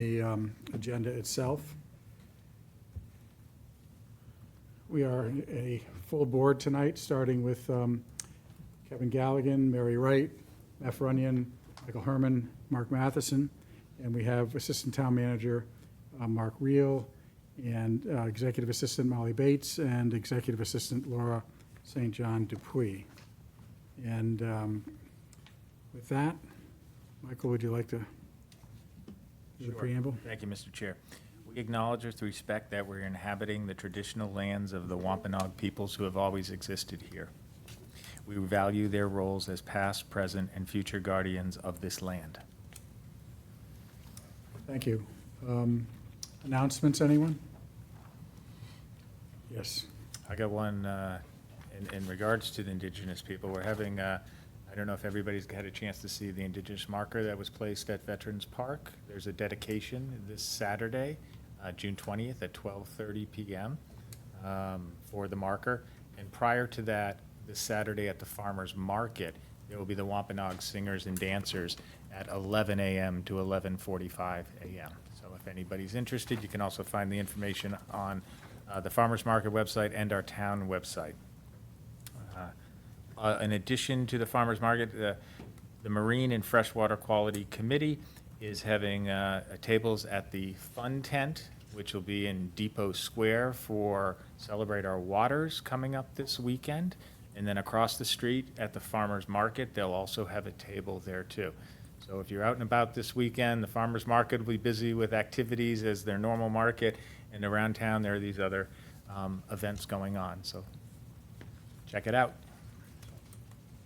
The agenda itself. We are a full board tonight, starting with Kevin Galligan, Mary Wright, F. Runyon, Michael Herman, Mark Matheson, and we have Assistant Town Manager Mark Reel, and Executive Assistant Molly Bates, and Executive Assistant Laura St. John Dupuis. And with that, Michael, would you like to do the preamble? Thank you, Mr. Chair. We acknowledge with respect that we're inhabiting the traditional lands of the Wampanoag peoples who have always existed here. We value their roles as past, present, and future guardians of this land. Thank you. Announcements, anyone? Yes. I got one in regards to the indigenous people. We're having, I don't know if everybody's had a chance to see the indigenous marker that was placed at Veterans Park. There's a dedication this Saturday, June 20th at 12:30 p.m. For the marker. And prior to that, this Saturday at the Farmers Market, there will be the Wampanoag singers and dancers at 11 a.m. to 11:45 a.m. So if anybody's interested, you can also find the information on the Farmers Market website and our town website. In addition to the Farmers Market, the Marine and Freshwater Quality Committee is having tables at the Fun Tent, which will be in Depot Square for Celebrate Our Waters coming up this weekend. And then across the street at the Farmers Market, they'll also have a table there too. So if you're out and about this weekend, the Farmers Market will be busy with activities as their normal market, and around town there are these other events going on. So check it out.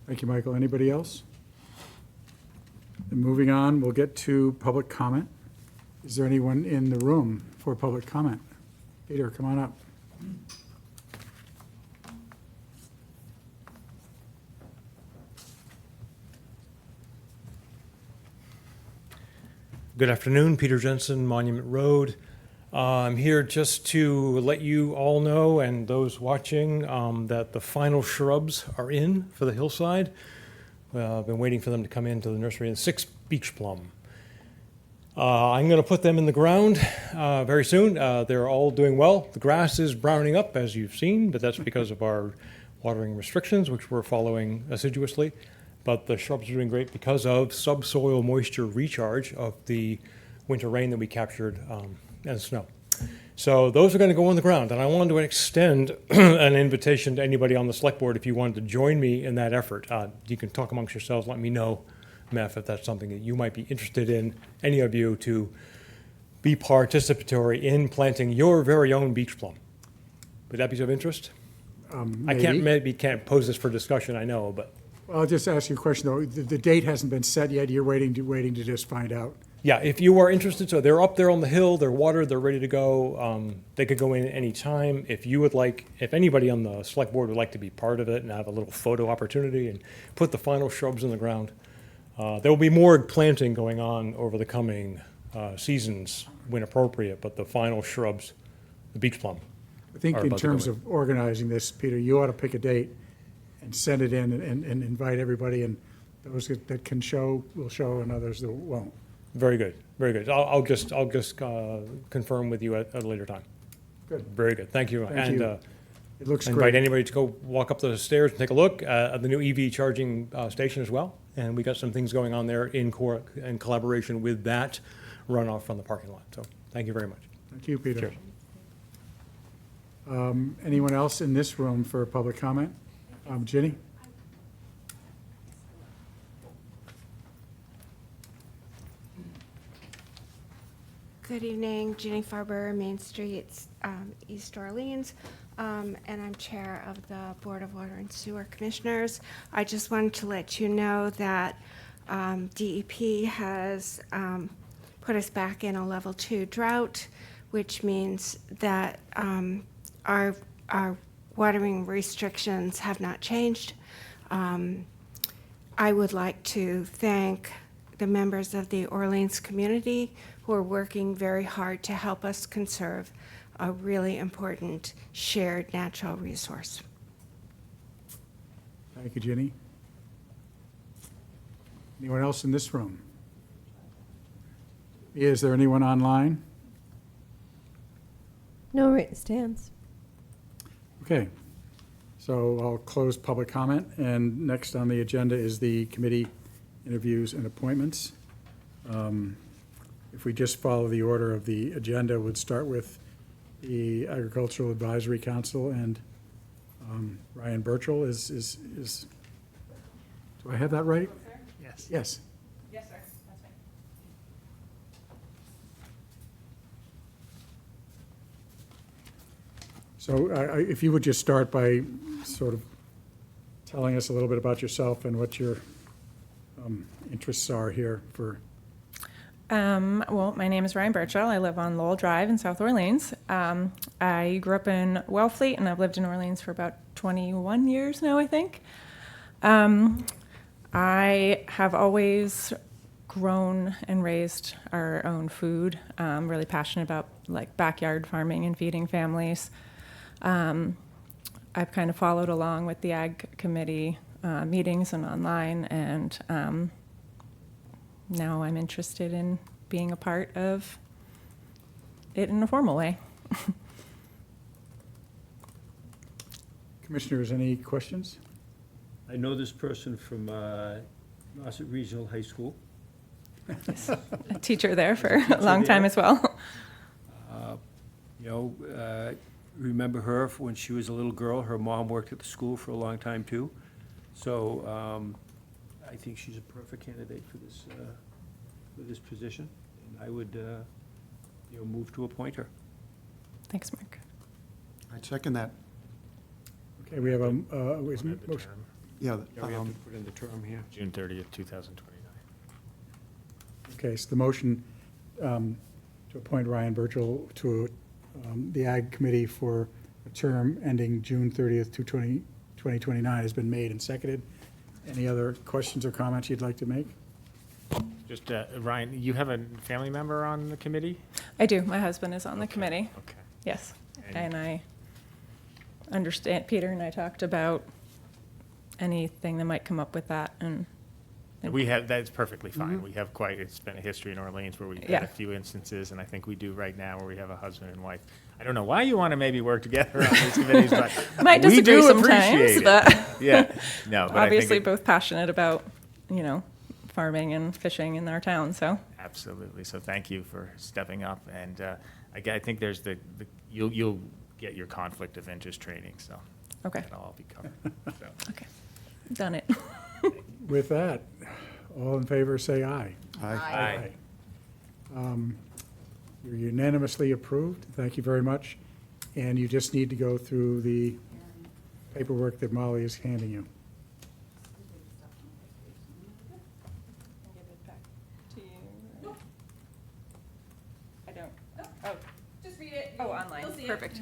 Thank you, Michael. Anybody else? And moving on, we'll get to public comment. Is there anyone in the room for public comment? Peter, come on up. Good afternoon, Peter Jensen, Monument Road. I'm here just to let you all know, and those watching, that the final shrubs are in for the hillside. I've been waiting for them to come into the nursery, and 6 beach plum. I'm going to put them in the ground very soon. They're all doing well. The grass is browning up, as you've seen, but that's because of our watering restrictions, which we're following assiduously. But the shrubs are doing great because of subsoil moisture recharge of the winter rain that we captured and snow. So those are going to go on the ground, and I wanted to extend an invitation to anybody on the select board if you wanted to join me in that effort. You can talk amongst yourselves, let me know, Meph, if that's something that you might be interested in, any of you, to be participatory in planting your very own beach plum. Would that be of interest? I can't pose this for discussion, I know, but. Well, I'll just ask you a question, though. The date hasn't been set yet. You're waiting to just find out. Yeah, if you are interested, so they're up there on the hill, they're watered, they're ready to go. They could go in any time. If you would like, if anybody on the select board would like to be part of it and have a little photo opportunity and put the final shrubs in the ground, there will be more planting going on over the coming seasons when appropriate, but the final shrubs, the beach plum. I think are in about to go terms in. of organizing this, Peter, you ought to pick a date and send it in and invite everybody, and those that can show will show, and others that won't. Very good, very good. I'll just confirm with you at a later time. Good. Very good, thank you. Thank you. It looks Invite great. anybody to go walk up the stairs and take a look at the new EV charging station as well. And we got some things going on there in collaboration with that runoff from the parking lot. So thank you very much. Thank you, Peter. Cheers. Anyone else in this room for public comment? Ginny? Good evening, Ginny Farber, Main Street, East Orleans, and I'm chair of the Board of Water and Sewer Commissioners. I just wanted to let you know that DEP has put us back in a level 2 drought, which means that our watering restrictions have not changed. I would like to thank the members of the Orleans community who are working very hard to help us conserve a really important shared natural resource. Thank you, Ginny. Anyone else in this room? Is there anyone online? No written stands. Okay, so I'll close public comment, and next on the agenda is the committee interviews and appointments. If we just follow the order of the agenda, we'd start with the Agricultural Advisory Council, and Ryan Burchell is, do I have that right? Yes. Yes. Yes, sir, that's right. So if you would just start by sort of telling us a little bit about yourself and what your interests are here for, Well, my name is Ryan Burchell. I live on Lowell Drive in South Orleans. I grew up in Wellfleet, and I've lived in Orleans for about 21 years now, I think. I have always grown and raised our own food. I'm really passionate about like backyard farming and feeding families. I've kind of followed along with the Ag Committee meetings and online, and now I'm interested in being a part of it in a formal way. Commissioners, any questions? I know this person from Nauset Regional High School. A teacher there for a long time as well. Remember her when she was a little girl. Her mom worked at the school for a long time, too. So I think she's a perfect candidate for this position. And I would, move to appoint her. Thanks, Mark. I'd second that. Okay, we have a, is Wanted the motion- term, Yeah, Yeah, we have to put in the term here. June 30th, 2029. okay, so the motion to appoint Ryan Burchell to the Ag Committee for a term ending June 30th, 2029 has been made and seconded. Any other questions or comments you'd like to make? Just, Ryan, you have a family member on the committee? I do. My husband is on the Okay, committee. Okay. Yes. And- And I understand, Peter and I talked about anything that might come up with that, and We have, that's perfectly fine. We have it's been a history in Orleans where we've had Yeah. a few instances, and I think we do right now where we have a husband and wife. I don't know why you want to maybe work together on these committees, but might we disagree do sometimes, appreciate it. but Yeah, no, but I think obviously it- both passionate about, farming and fishing in our town, so. Absolutely. So thank you for stepping up, and I think there's you'll get your conflict of interest training, so. Okay. That'll all be covered. So, Okay. Done it. With that, all in favor, say aye. Aye. You're unanimously approved. Thank you very much. And you just need to go through the paperwork that Molly is handing you. I don't. Oh, just read it. Oh, online. Perfect.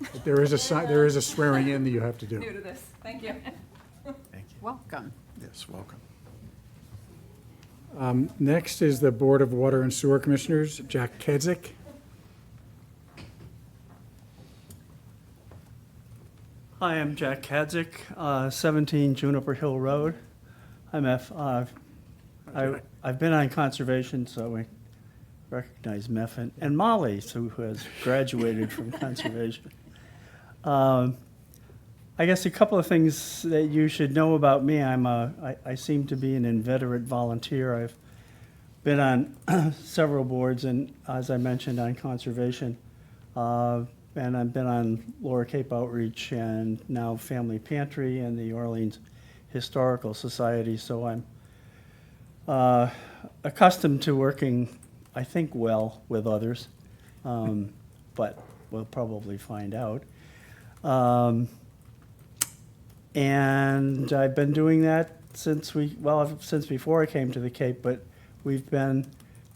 But there is a swearing in that you have to do. New to this. Thank you. Thank you. Welcome. Yes, welcome. Next is the Board of Water and Sewer Commissioners, Jack Kedzik. Hi, I'm Jack Kadzik, 17 Juniper Hill Road. I've been on conservation, so I recognize Meph and Molly, who has graduated from conservation. I guess a couple of things that you should know about me. I seem to be an inveterate volunteer. I've been on several boards, and as I mentioned, on conservation. And I've been on Lower Cape Outreach and now Family Pantry and the Orleans Historical Society. So I'm accustomed to working, I think, well with others, but we'll probably find out. And I've been doing that since before I came to the Cape, but we've been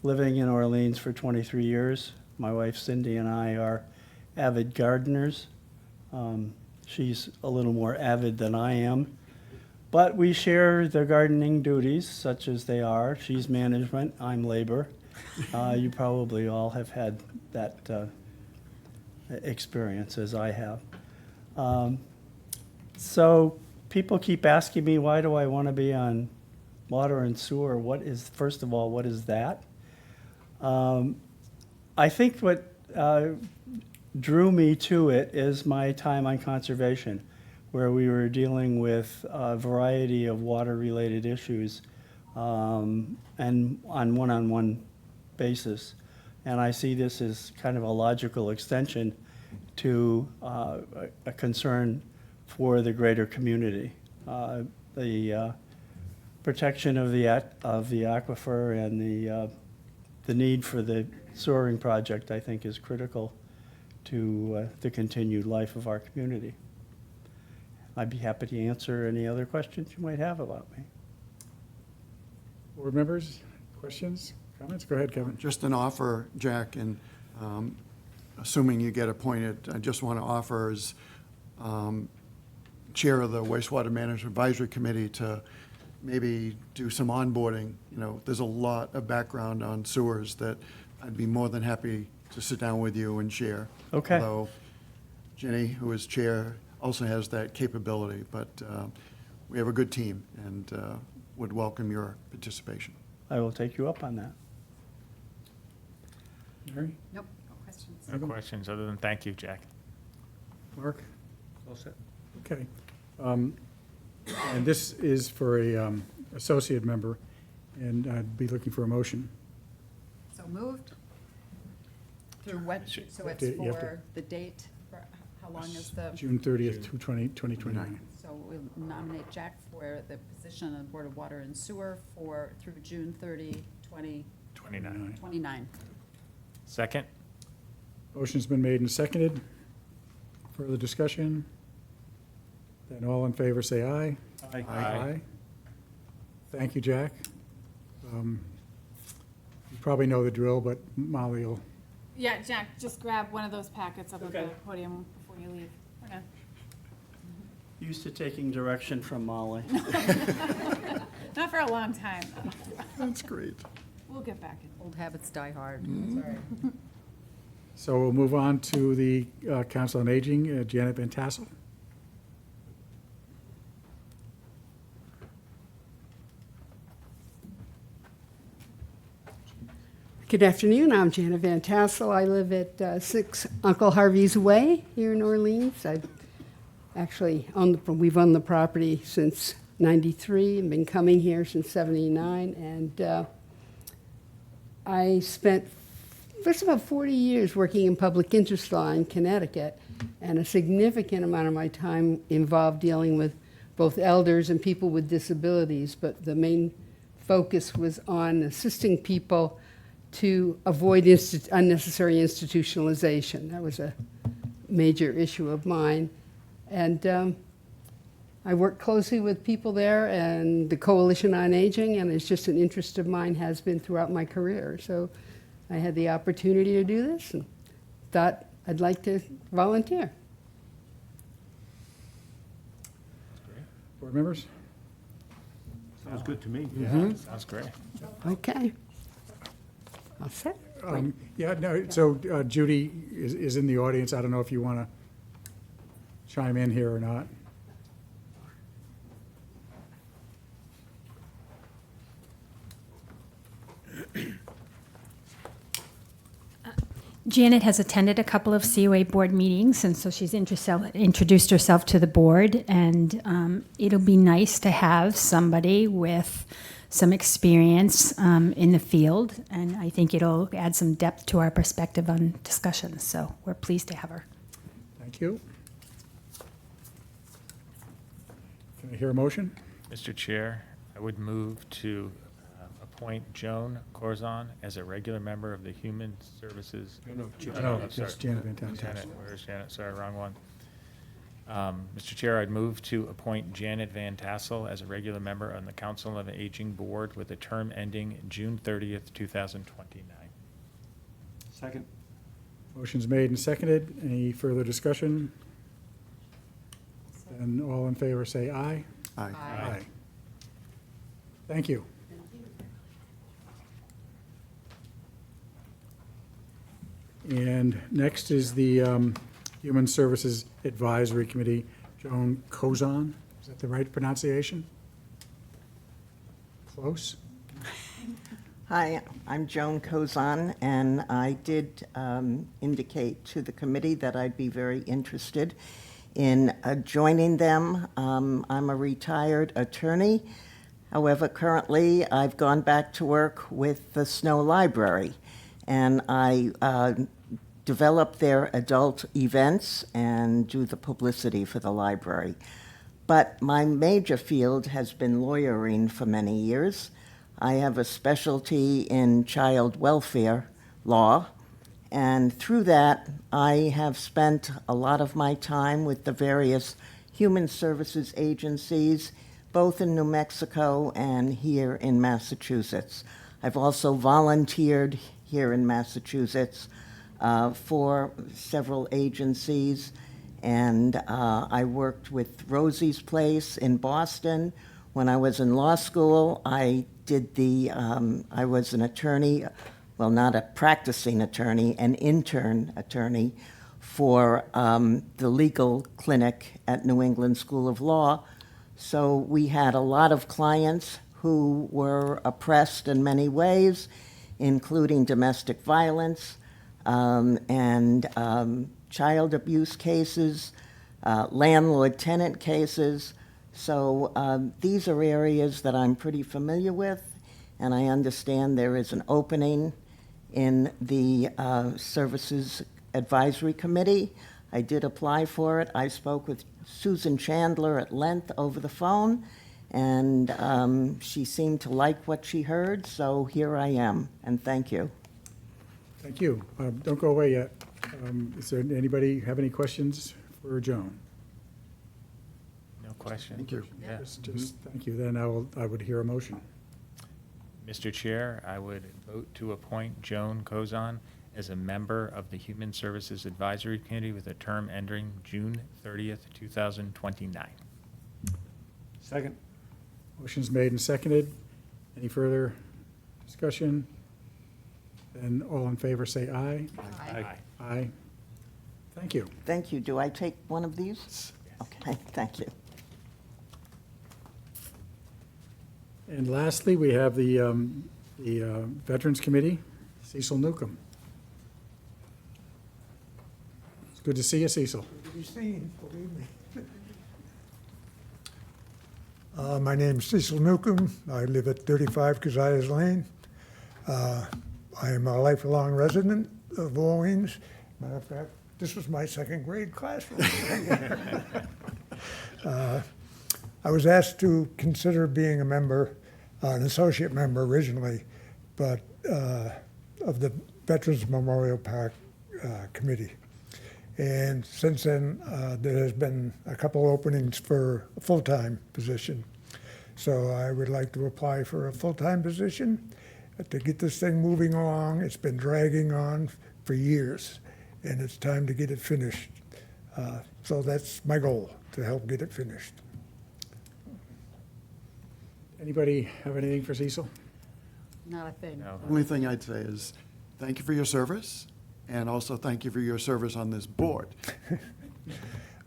living in Orleans for 23 years. My wife Cindy and I are avid gardeners. She's a little more avid than I am, but we share the gardening duties, such as they are. She's management, I'm labor. You probably all have had that experience, as I have. So people keep asking me, why do I want to be on water and sewer? First of all, what is that? I think what drew me to it is my time on conservation, where we were dealing with a variety of water-related issues and on one-on-one basis. And I see this as kind of a logical extension to a concern for the greater community. The protection of the aquifer and the need for the sewering project, I think, is critical to the continued life of our community. I'd be happy to answer any other questions you might have about me. Board members, questions, comments? Go ahead, Kevin. Just an offer, Jack, and assuming you get appointed, I just want to offer as chair of the wastewater management advisory committee to maybe do some onboarding. You know, there's a lot of background on sewers that I'd be more than happy to sit down with you and share. Okay. Although Jenny, who is chair, also has that capability, but we have a good team and would welcome your participation. I will take you up on that. Mary? Nope, no questions. No questions, other than thank you, Jack. Mark? All set? Okay. And this is for a associate member, and I'd be looking for a motion. So moved? Through what, so it's You have to- for the date, for how long is the, June 30th, 2029. so we'll nominate Jack for the position on the Board of Water and Sewer through June 30, 29. 2029. Second? Motion's been made and seconded. Further discussion? Then all in favor, say aye. Aye. Thank you, Jack. You probably know the drill, but Molly will. Yeah, Jack, just grab one of those packets up at the Okay. podium before you leave. Okay. Used to taking direction from Molly. Not for a long time. That's great. We'll get back in. Old habits die hard. Mm-hmm. Sorry. So we'll move on to the Council on Aging, Janet Van Tassel. Good afternoon, I'm Janet Van Tassel. I live at 6 Uncle Harvey's Way here in Orleans. I've actually we've owned the property since '93 and been coming here since '79. And I spent first about 40 years working in public interest law in Connecticut, and a significant amount of my time involved dealing with both elders and people with disabilities. But the main focus was on assisting people to avoid unnecessary institutionalization. That was a major issue of mine. And I work closely with people there and the Coalition on Aging, and it's just an interest of mine, has been throughout my career. So I had the opportunity to do this and thought I'd like to volunteer. Board members? Sounds good to me. Yeah, sounds great. Okay. All set? Yeah, no, so Judy is in the audience. I don't know if you want to chime in here or not. Janet has attended a couple of COA board meetings, and so she's introduced herself to the board, and it'll be nice to have somebody with some experience in the field, and I think it'll add some depth to our perspective on discussions, so we're pleased to have her. Thank you. Can I hear a motion? Mr. Chair, I would move to appoint Joan Corzon as a regular member of the Human Services. No, I'm sorry. it's Janet Van Tassel. Janet, where's Janet? Sorry, wrong one. Mr. Chair, I'd move to appoint Janet Van Tassel as a regular member on the Council on Aging Board with a term ending June 30th, 2029. Second? Motion's made and seconded. Any further discussion? Then all in favor, say aye. Aye. Aye. Thank you. And next is the Human Services Advisory Committee, Joan Corzon. Is that the right pronunciation? Close? Hi, I'm Joan Cozan, and I did indicate to the committee that I'd be very interested in joining them. I'm a retired attorney. However, currently, I've gone back to work with the Snow Library, and I develop their adult events and do the publicity for the library. But my major field has been lawyering for many years. I have a specialty in child welfare law, and through that, I have spent a lot of my time with the various human services agencies, both in New Mexico and here in Massachusetts. I've also volunteered here in Massachusetts for several agencies, and I worked with Rosie's Place in Boston. When I was in law school, I was an attorney, well, not a practicing attorney, an intern attorney for the legal clinic at New England School of Law. So we had a lot of clients who were oppressed in many ways, including domestic violence and child abuse cases, landlord-tenant cases. So these are areas that I'm pretty familiar with, and I understand there is an opening in the Services Advisory Committee. I did apply for it. I spoke with Susan Chandler at length over the phone, and she seemed to like what she heard, so here I am, and thank you. Thank you. Don't go away yet. Is there anybody have any questions for Joan? No question? Thank you. Yeah. Just thank you. Then I would hear a motion. Mr. Chair, I would vote to appoint Joan Cozan as a member of the Human Services Advisory Committee with a term ending June 30th, 2029. Second. Motion's made and seconded. Any further discussion? Then all in favor say aye. Aye. Aye. Thank you. Thank you. Do I take one of these? Okay, thank you. And lastly, we have the Veterans Committee, Cecil Newcomb. It's good to see you, Cecil. To be seen, believe me. My name's Cecil Newcomb. I live at 35 Keziahs Lane. I am a lifelong resident of Orleans. Matter of fact, this was my second grade classroom. I was asked to consider being a member, an associate member originally, but of the Veterans Memorial Park Committee. And since then, there has been a couple openings for a full-time position. So I would like to apply for a full-time position to get this thing moving along. It's been dragging on for years, and it's time to get it finished. So that's my goal, to help get it finished. Anybody have anything for Cecil? Not a thing. No. Only thing I'd say is, thank you for your service, and also thank you for your service on this board.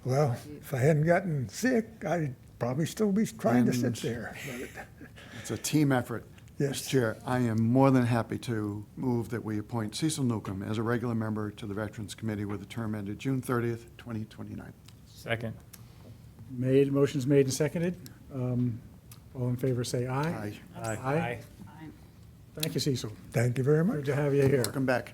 Well, if I hadn't gotten sick, I'd probably still be trying to sit And- there. It's a team effort. Yes. Mr. Chair, I am more than happy to move that we appoint Cecil Newcomb as a regular member to the Veterans Committee with a term ended June 30th, 2029. Second. Motion's made and seconded. All in favor say aye. Aye. Aye. Thank you, Cecil. Thank you very Good much. to have you here. Welcome back.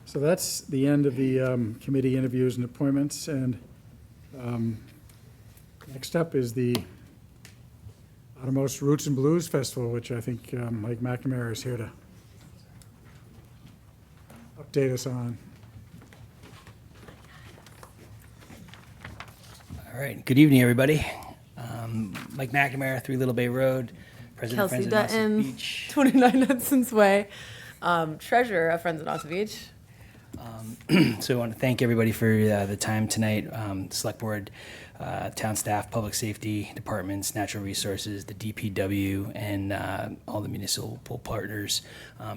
So that's the end of the committee interviews and appointments, and next up is the Outermost Roots and Blues Festival, which I think Mike McNamara is here to update us on. All right. Good evening, everybody. Mike McNamara, 3 Little Bay Road, President of Kelsey Friends of Nauset Dutton, Beach. 29 Hudson's Way, treasurer of Friends of Nauset Beach. So I want to thank everybody for the time tonight. Select Board, town staff, public safety departments, natural resources, the DPW, and all the municipal partners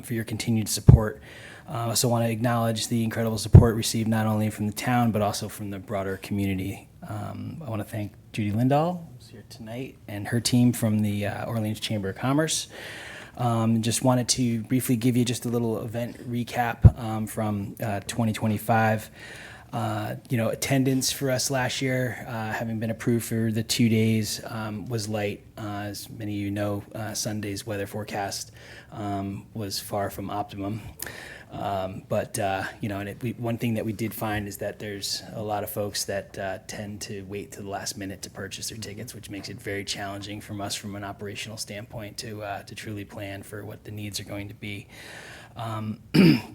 for your continued support. I also want to acknowledge the incredible support received not only from the town, but also from the broader community. I want to thank Judy Lindahl, who's here tonight, and her team from the Orleans Chamber of Commerce. Just wanted to briefly give you just a little event recap from 2025. Attendance for us last year, having been approved for the 2 days, was light. As many of you know, Sunday's weather forecast was far from optimum. One thing that we did find is that there's a lot of folks that tend to wait to the last minute to purchase their tickets, which makes it very challenging from us from an operational standpoint to truly plan for what the needs are going to be.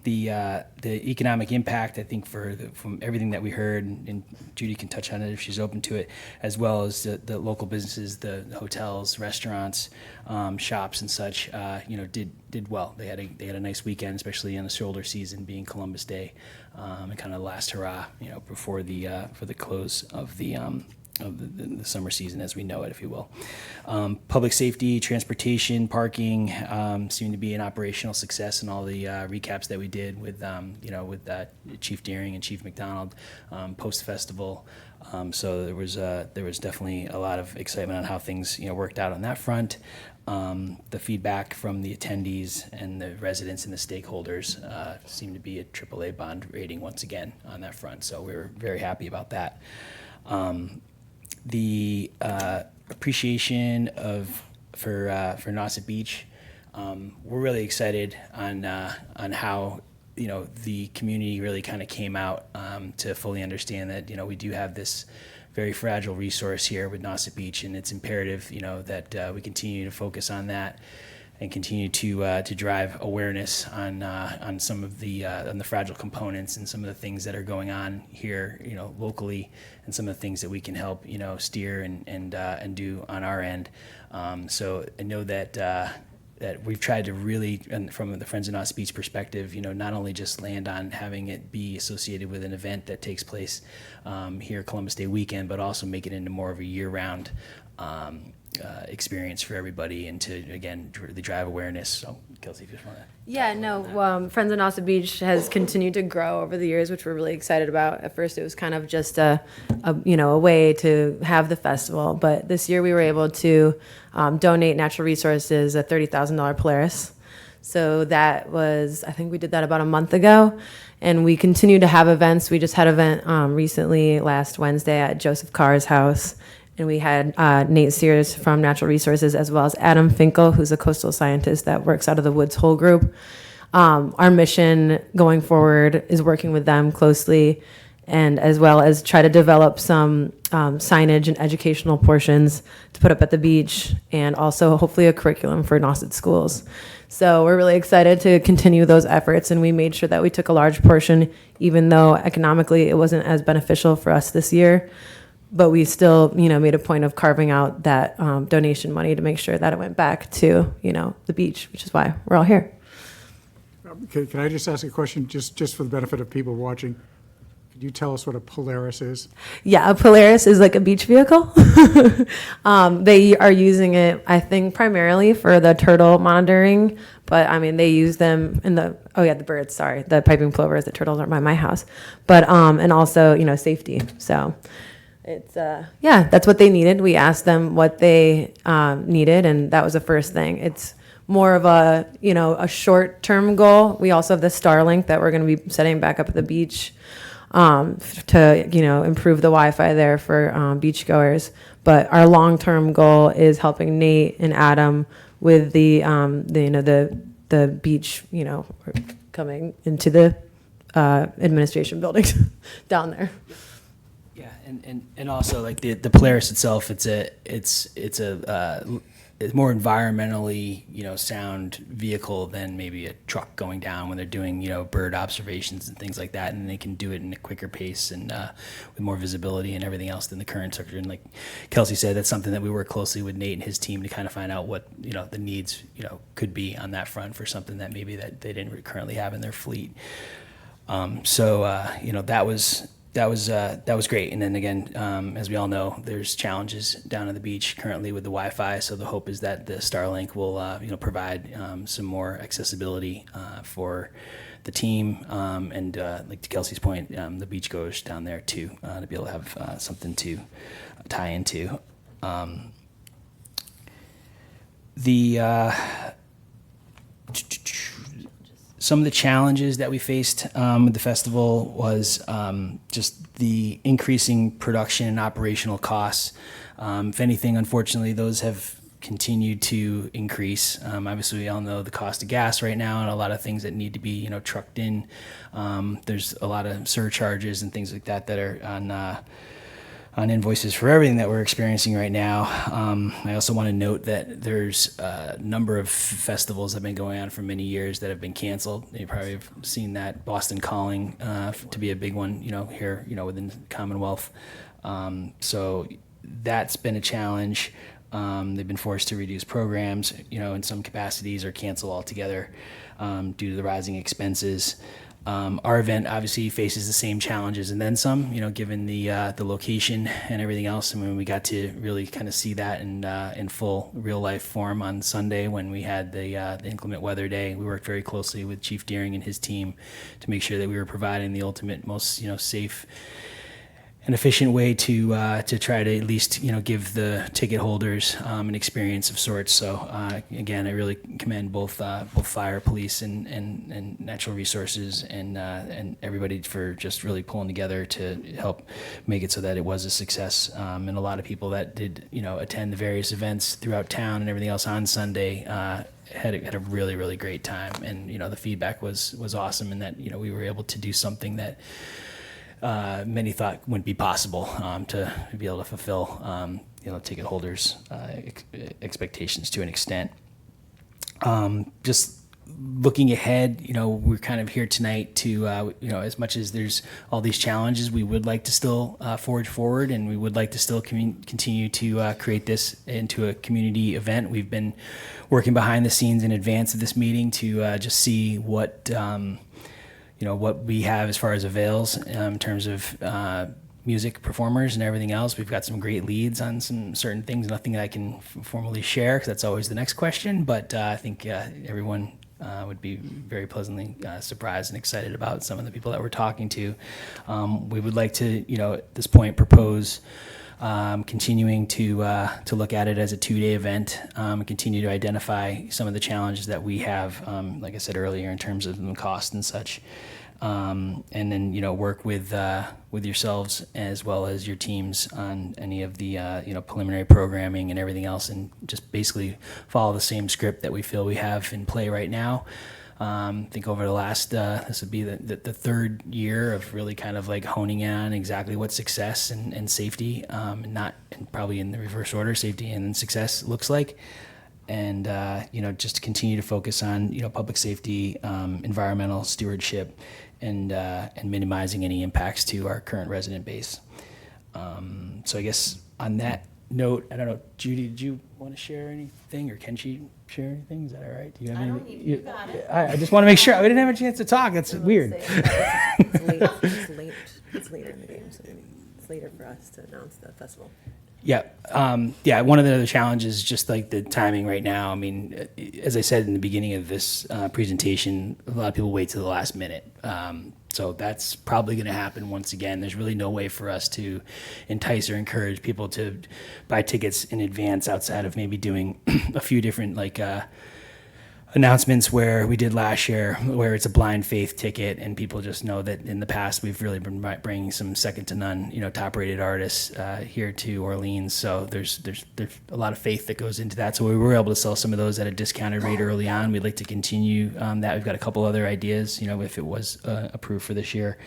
The economic impact, I think, from everything that we heard, and Judy can touch on it if she's open to it, as well as the local businesses, the hotels, restaurants, shops, and such, did well. They had a nice weekend, especially in the shoulder season, being Columbus Day, and kind of the last hurrah, before the close of the summer season as we know it, if you will. Public safety, transportation, parking seem to be an operational success in all the recaps that we did with Chief Deering and Chief McDonald post festival. So there was definitely a lot of excitement on how things worked out on that front. The feedback from the attendees and the residents and the stakeholders seemed to be a AAA bond rating once again on that front. So we were very happy about that. The appreciation for Nauset Beach, we're really excited on how the community really kind of came out to fully understand that we do have this very fragile resource here with Nauset Beach, and it's imperative that we continue to focus on that and continue to drive awareness on some of the fragile components and some of the things that are going on here, locally, and some of the things that we can help, steer and do on our end. So I know that we've tried to really, and from the Friends of Nauset Beach perspective, not only just land on having it be associated with an event that takes place here Columbus Day weekend, but also make it into more of a year-round experience for everybody, and to again really drive awareness. So Kelsey, if you just want to. Yeah, no, Friends of Nauset Beach has continued to grow over the years, which we're really excited about. At first, it was kind of just a way to have the festival, but this year we were able to donate Natural Resources a $30,000 Polaris. So that was, I think we did that about a month ago, and we continue to have events. We just had an event recently last Wednesday at Joseph Carr's house. And we had Nate Sears from Natural Resources, as well as Adam Finkel, who's a coastal scientist that works out of the Woods Hole Group. Our mission going forward is working with them closely, and as well as try to develop some signage and educational portions to put up at the beach, and also hopefully a curriculum for Nauset schools. So we're really excited to continue those efforts, and we made sure that we took a large portion, even though economically it wasn't as beneficial for us this year. But we still, made a point of carving out that donation money to make sure that it went back to, the beach, which is why we're all here. Can I just ask a question, just for the benefit of people watching? Could you tell us what a Polaris is? Yeah, a Polaris is like a beach vehicle. They are using it, I think, primarily for the turtle monitoring. But, they use them in the birds, sorry. The piping plovers, the turtles aren't by my house. But, and also, safety, so. It's that's what they needed. We asked them what they needed, and that was the first thing. It's more of a a short-term goal. We also have the Starlink that we're going to be setting back up at the beach to improve the Wi-Fi there for beachgoers. But our long-term goal is helping Nate and Adam with the beach coming into the administration buildings down there. Yeah, and also like the Polaris itself, it's more environmentally sound vehicle than maybe a truck going down when they're doing bird observations and things like that, and they can do it in a quicker pace and with more visibility and everything else than the current structure. And like Kelsey said, that's something that we work closely with Nate and his team to kind of find out what the needs could be on that front for something that maybe that they didn't currently have in their fleet. That was that was great. And then again, as we all know, there's challenges down on the beach currently with the Wi-Fi. So the hope is that the Starlink will provide some more accessibility for the team, and like to Kelsey's point, the beachgoers down there too, to be able to have something to tie into. Some of the challenges that we faced with the festival was just the increasing production and operational costs. If anything, unfortunately, those have continued to increase. Obviously, we all know the cost of gas right now and a lot of things that need to be, trucked in. There's a lot of surcharges and things like that that are on invoices for everything that we're experiencing right now. I also want to note that there's a number of festivals that have been going on for many years that have been canceled. You probably have seen that Boston Calling to be a big one, here, within the Commonwealth. So that's been a challenge. They've been forced to reduce programs, in some capacities or cancel altogether due to the rising expenses. Our event obviously faces the same challenges and then some, given the location and everything else. I mean, we got to really kind of see that in full real life form on Sunday when we had the inclement weather day. We worked very closely with Chief Deering and his team to make sure that we were providing the ultimate, most safe an efficient way to try to at least give the ticket holders an experience of sorts. So again, I really commend both fire, police, and natural resources and everybody for just really pulling together to help make it so that it was a success. And a lot of people that did attend the various events throughout town and everything else on Sunday had a really, really great time. And the feedback was awesome, and that we were able to do something that many thought wouldn't be possible to be able to fulfill, ticket holders' expectations to an extent. Just looking ahead, we're kind of here tonight to, as much as there's all these challenges, we would like to still forge forward, and we would like to still continue to create this into a community event. We've been working behind the scenes in advance of this meeting to just see what what we have as far as avails in terms of music performers and everything else. We've got some great leads on some certain things, nothing that I can formally share because that's always the next question, but I think everyone would be very pleasantly surprised and excited about some of the people that we're talking to. We would like to, at this point, propose continuing to look at it as a 2-day event, continue to identify some of the challenges that we have, like I said earlier, in terms of the cost and such, and then work with yourselves as well as your teams on any of the preliminary programming and everything else, and just basically follow the same script that we feel we have in play right now. I think over the last, this would be the third year of really kind of like honing in on exactly what success and safety, and probably in the reverse order, safety and success looks like. And, just to continue to focus on, public safety, environmental stewardship, and minimizing any impacts to our current resident base. So I guess on that note, I don't know, Judy, did you want to share anything, or can she share anything? Is that all right? Do you have anything? You got it. I just want to make sure. We didn't have a chance to talk. That's weird. It's late. It's later in the game, so it's later for us to announce the festival. Yeah. One of the other challenges is just like the timing right now. I mean, as I said in the beginning of this presentation, a lot of people wait to the last minute. So that's probably going to happen once again. There's really no way for us to entice or encourage people to buy tickets in advance outside of maybe doing a few different announcements where we did last year, where it's a blind faith ticket, and people just know that in the past we've really been bringing some second to none, top-rated artists here to Orleans. So there's a lot of faith that goes into that. So we were able to sell some of those at a discounted rate early on. We'd like to continue that. We've got a couple other ideas, if it was approved for this year,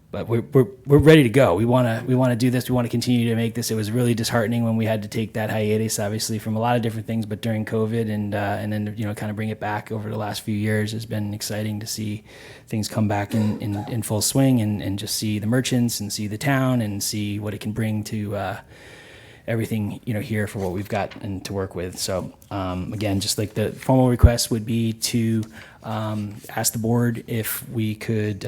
But we're ready to go. We want to do this. We want to continue to make this. It was really disheartening when we had to take that hiatus, obviously, from a lot of different things. But during COVID, and then kind of bring it back over the last few years, has been exciting to see things come back in full swing, and just see the merchants and see the town and see what it can bring to everything, here for what we've got and to work with. So, again, just like the formal request would be to ask the board if we could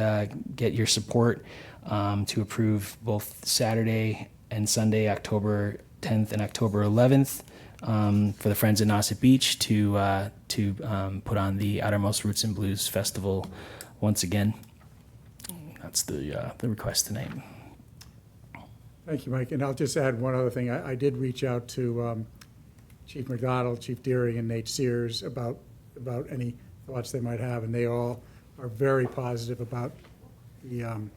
get your support to approve both Saturday and Sunday, October 10th and October 11th, for the Friends of Nauset Beach to put on the Outermost Roots and Blues Festival once again. That's the request tonight. Thank you, Mike. And I'll just add one other thing. I did reach out to Chief McDonald, Chief Deering, and Nate Sears about any thoughts they might have, and they all are very positive about the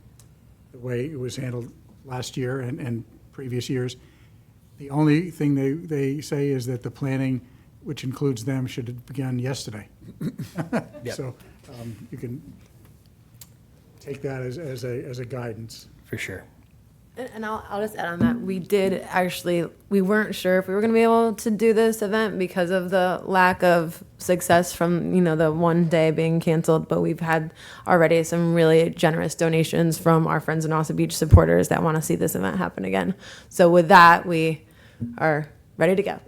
way it was handled last year and previous years. The only thing they say is that the planning, which includes them, should have begun yesterday. Yep. So you can take that as a guidance. For sure. And I'll just add on that, we weren't sure if we were going to be able to do this event because of the lack of success from, the one day being canceled, but we've had already some really generous donations from our Friends of Nauset Beach supporters that want to see this event happen again. So with that, we are ready to go.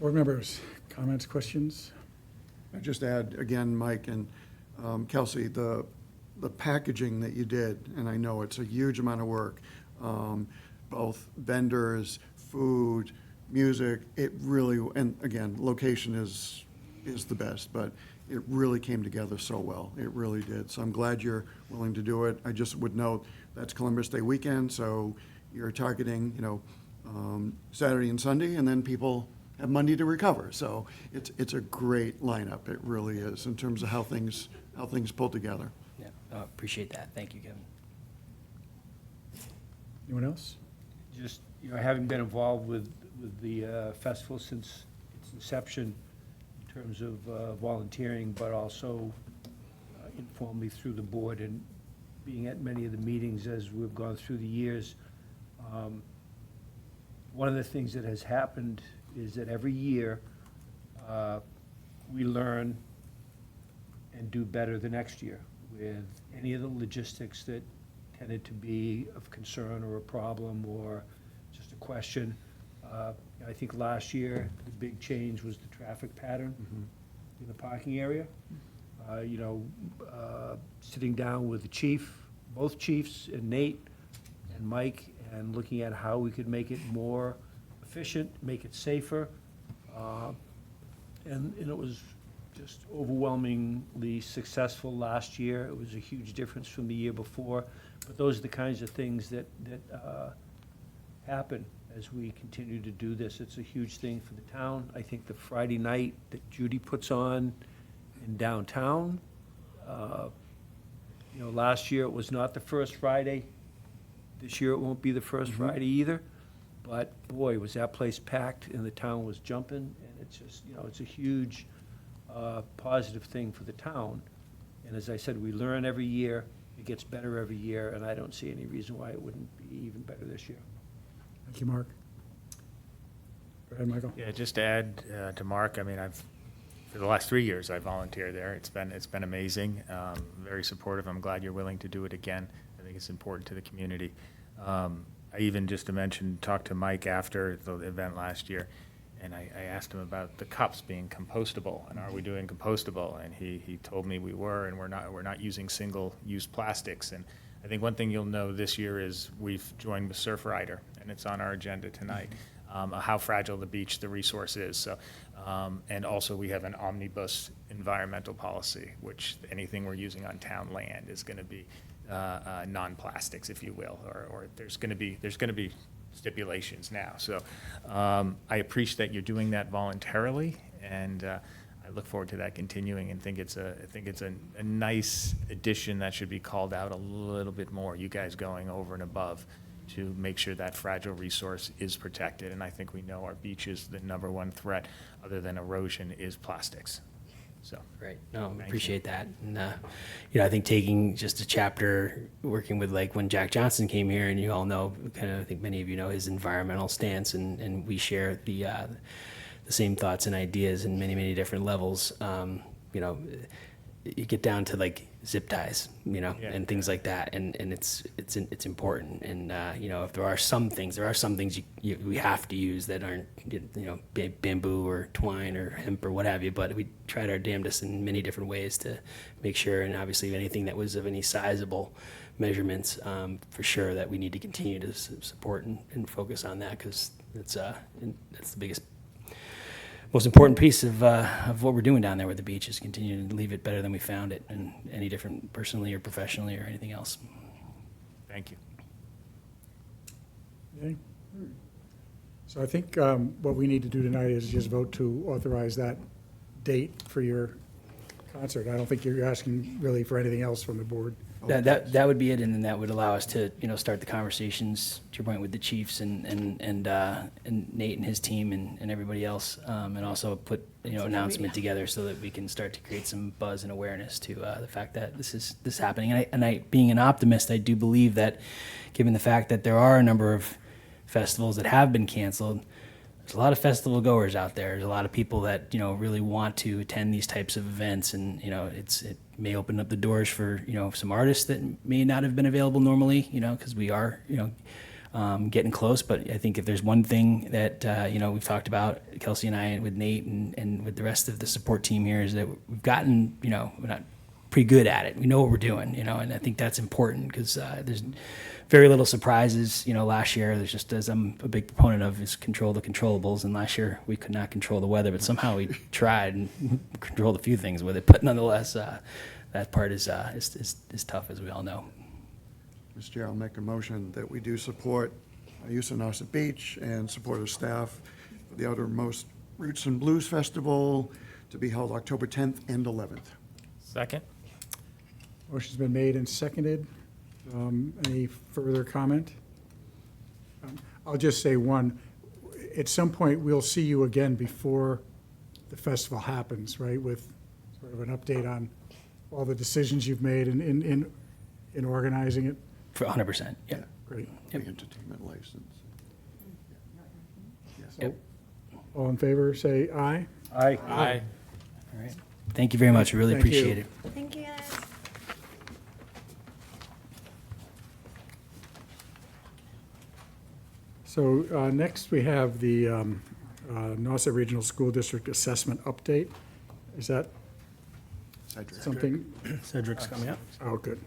Board members, comments, questions? I just add, again, Mike and Kelsey, the packaging that you did, and I know it's a huge amount of work, both vendors, food, music, it really, and again, location is the best, but it really came together so well. It really did. So I'm glad you're willing to do it. I just would note that's Columbus Day weekend, so you're targeting, Saturday and Sunday, and then people have Monday to recover. So it's a great lineup. It really is in terms of how things pull together. Yeah, appreciate that. Thank you, Kevin. Anyone else? Just, having been involved with the festival since its inception in terms of volunteering, but also informally through the board and being at many of the meetings as we've gone through the years. One of the things that has happened is that every year we learn and do better the next year with any of the logistics that tended to be of concern or a problem or just a question. I think last year, the big change was the traffic pattern in the parking area. Sitting down with the chief, both chiefs, and Nate and Mike, and looking at how we could make it more efficient, make it safer. And it was just overwhelmingly successful last year. It was a huge difference from the year before. But those are the kinds of things that happen as we continue to do this. It's a huge thing for the town. I think the Friday night that Judy puts on in downtown, last year it was not the first Friday. This year it won't be the first Friday either. But boy, was that place packed and the town was jumping. And it's just, it's a huge positive thing for the town. And as I said, we learn every year. It gets better every year, and I don't see any reason why it wouldn't be even better this year. Thank you, Mark. Go ahead, Michael. Yeah, just to add to Mark, for the last 3 years, I volunteered there. It's been amazing, very supportive. I'm glad you're willing to do it again. I think it's important to the community. I even, just to mention, talked to Mike after the event last year, and I asked him about the cups being compostable, and are we doing compostable? And he told me we were, and we're not using single-use plastics. And I think one thing you'll know this year is we've joined with Surf Rider, and it's on our agenda tonight, how fragile the beach, the resource is. So, and also we have an omnibus environmental policy, which anything we're using on town land is going to be non-plastics, if you will, or there's going to be stipulations now. So I appreciate that you're doing that voluntarily, and I look forward to that continuing, and think it's a nice addition that should be called out a little bit more. You guys going over and above to make sure that fragile resource is protected, and I think we know our beaches, the number one threat other than erosion is plastics. So Right. No, appreciate that. And, I think taking just a chapter, working with like when Jack Johnson came here, and you all know, I think many of you know his environmental stance, and we share the same thoughts and ideas in many, many different levels. you get down to like zip ties, you know, Yeah. and things like that, and it's important. And you know, if there are some things we have to use that aren't, you know, bamboo or twine or hemp or what have you. But we tried our damnedest in many different ways to make sure, and obviously anything that was of any sizable measurements, for sure that we need to continue to support and focus on that, because that's the biggest, most important piece of what we're doing down there with the beach, is continuing to leave it better than we found it, and any different personally or professionally or anything else. Thank you. Okay. So I think what we need to do tonight is just vote to authorize that date for your concert. I don't think you're asking really for anything else from the board. That would be it, and then that would allow us to, you know, start the conversations, to your point, with the chiefs and Nate and his team and everybody else, and also put, you know, announcement together so that we can start to create some buzz and awareness to the fact that this is happening. And I, being an optimist, I do believe that, given the fact that there are a number of festivals that have been canceled, there's a lot of festival goers out there. There's a lot of people that, you know, really want to attend these types of events, and, you know, it may open up the doors for, you know, some artists that may not have been available normally, you know, because we are, you know, getting close. But I think if there's one thing that, you know, we've talked about, Kelsey and I, with Nate and with the rest of the support team here, is that we've gotten, you know, we're not pretty good at it. We know what we're doing, you know, and I think that's important, because there's very little surprises. You know, last year, there's just, as I'm a big proponent of, is control the controllables. And last year we could not control the weather, but somehow we tried and controlled a few things with it. But nonetheless, that part is tough, as we all know. Mr. Chair, I'll make a motion that we do support USANASA Beach and support our staff for the Outermost Roots and Blues Festival to be held October 10th and 11th. Second? Motion's been made and seconded. Any further comment? I'll just say one. At some point, we'll see you again before the festival happens, right? With sort of an update on all the decisions you've made in organizing it. For 100%, yeah. Great. The entertainment license. Yep. All in favor, say aye. Aye. Aye. All right. Thank you very much. We really Thank you. appreciate it. Thank you, guys. So next, we have the Nauset Regional School District Assessment Update. Is that Cedric. something? Cedric's coming up. Oh, good.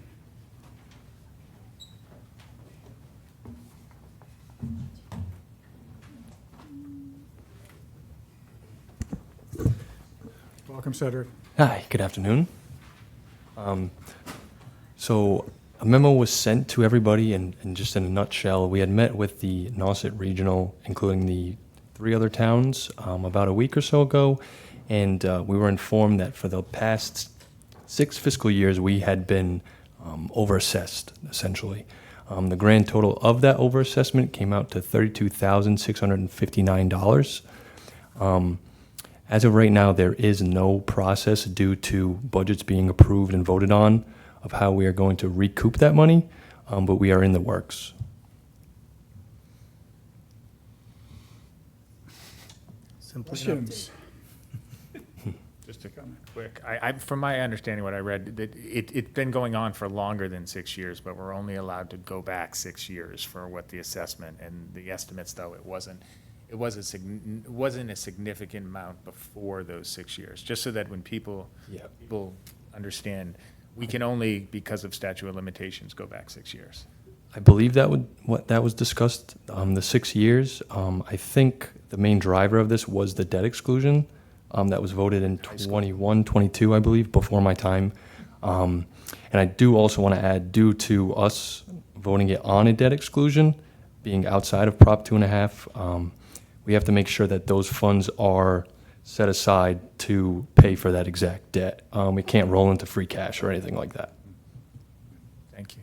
Welcome, Cedric. Hi, good afternoon. So a memo was sent to everybody, and just in a nutshell, we had met with the Nauset Regional, including the 3 other towns, about a week or so ago, and we were informed that for the past 6 fiscal years, we had been overassessed, essentially. The grand total of that overassessment came out to $32,659. As of right now, there is no process due to budgets being approved and voted on of how we are going to recoup that money, but we are in the works. Questions? Just a quick, from my understanding, what I read, that it's been going on for longer than 6 years, but we're only allowed to go back 6 years for what the assessment and the estimates, though it wasn't a significant amount before those 6 years. Just so that when people understand, we can only, because of statute of limitations, go back 6 years. I believe that was discussed, the 6 years. I think the main driver of this was the debt exclusion that was voted in 21, 22, I believe, before my time. And I do also want to add, due to us voting it on a debt exclusion, being outside of Prop 2.5, we have to make sure that those funds are set aside to pay for that exact debt. We can't roll into free cash or anything like that. Thank you.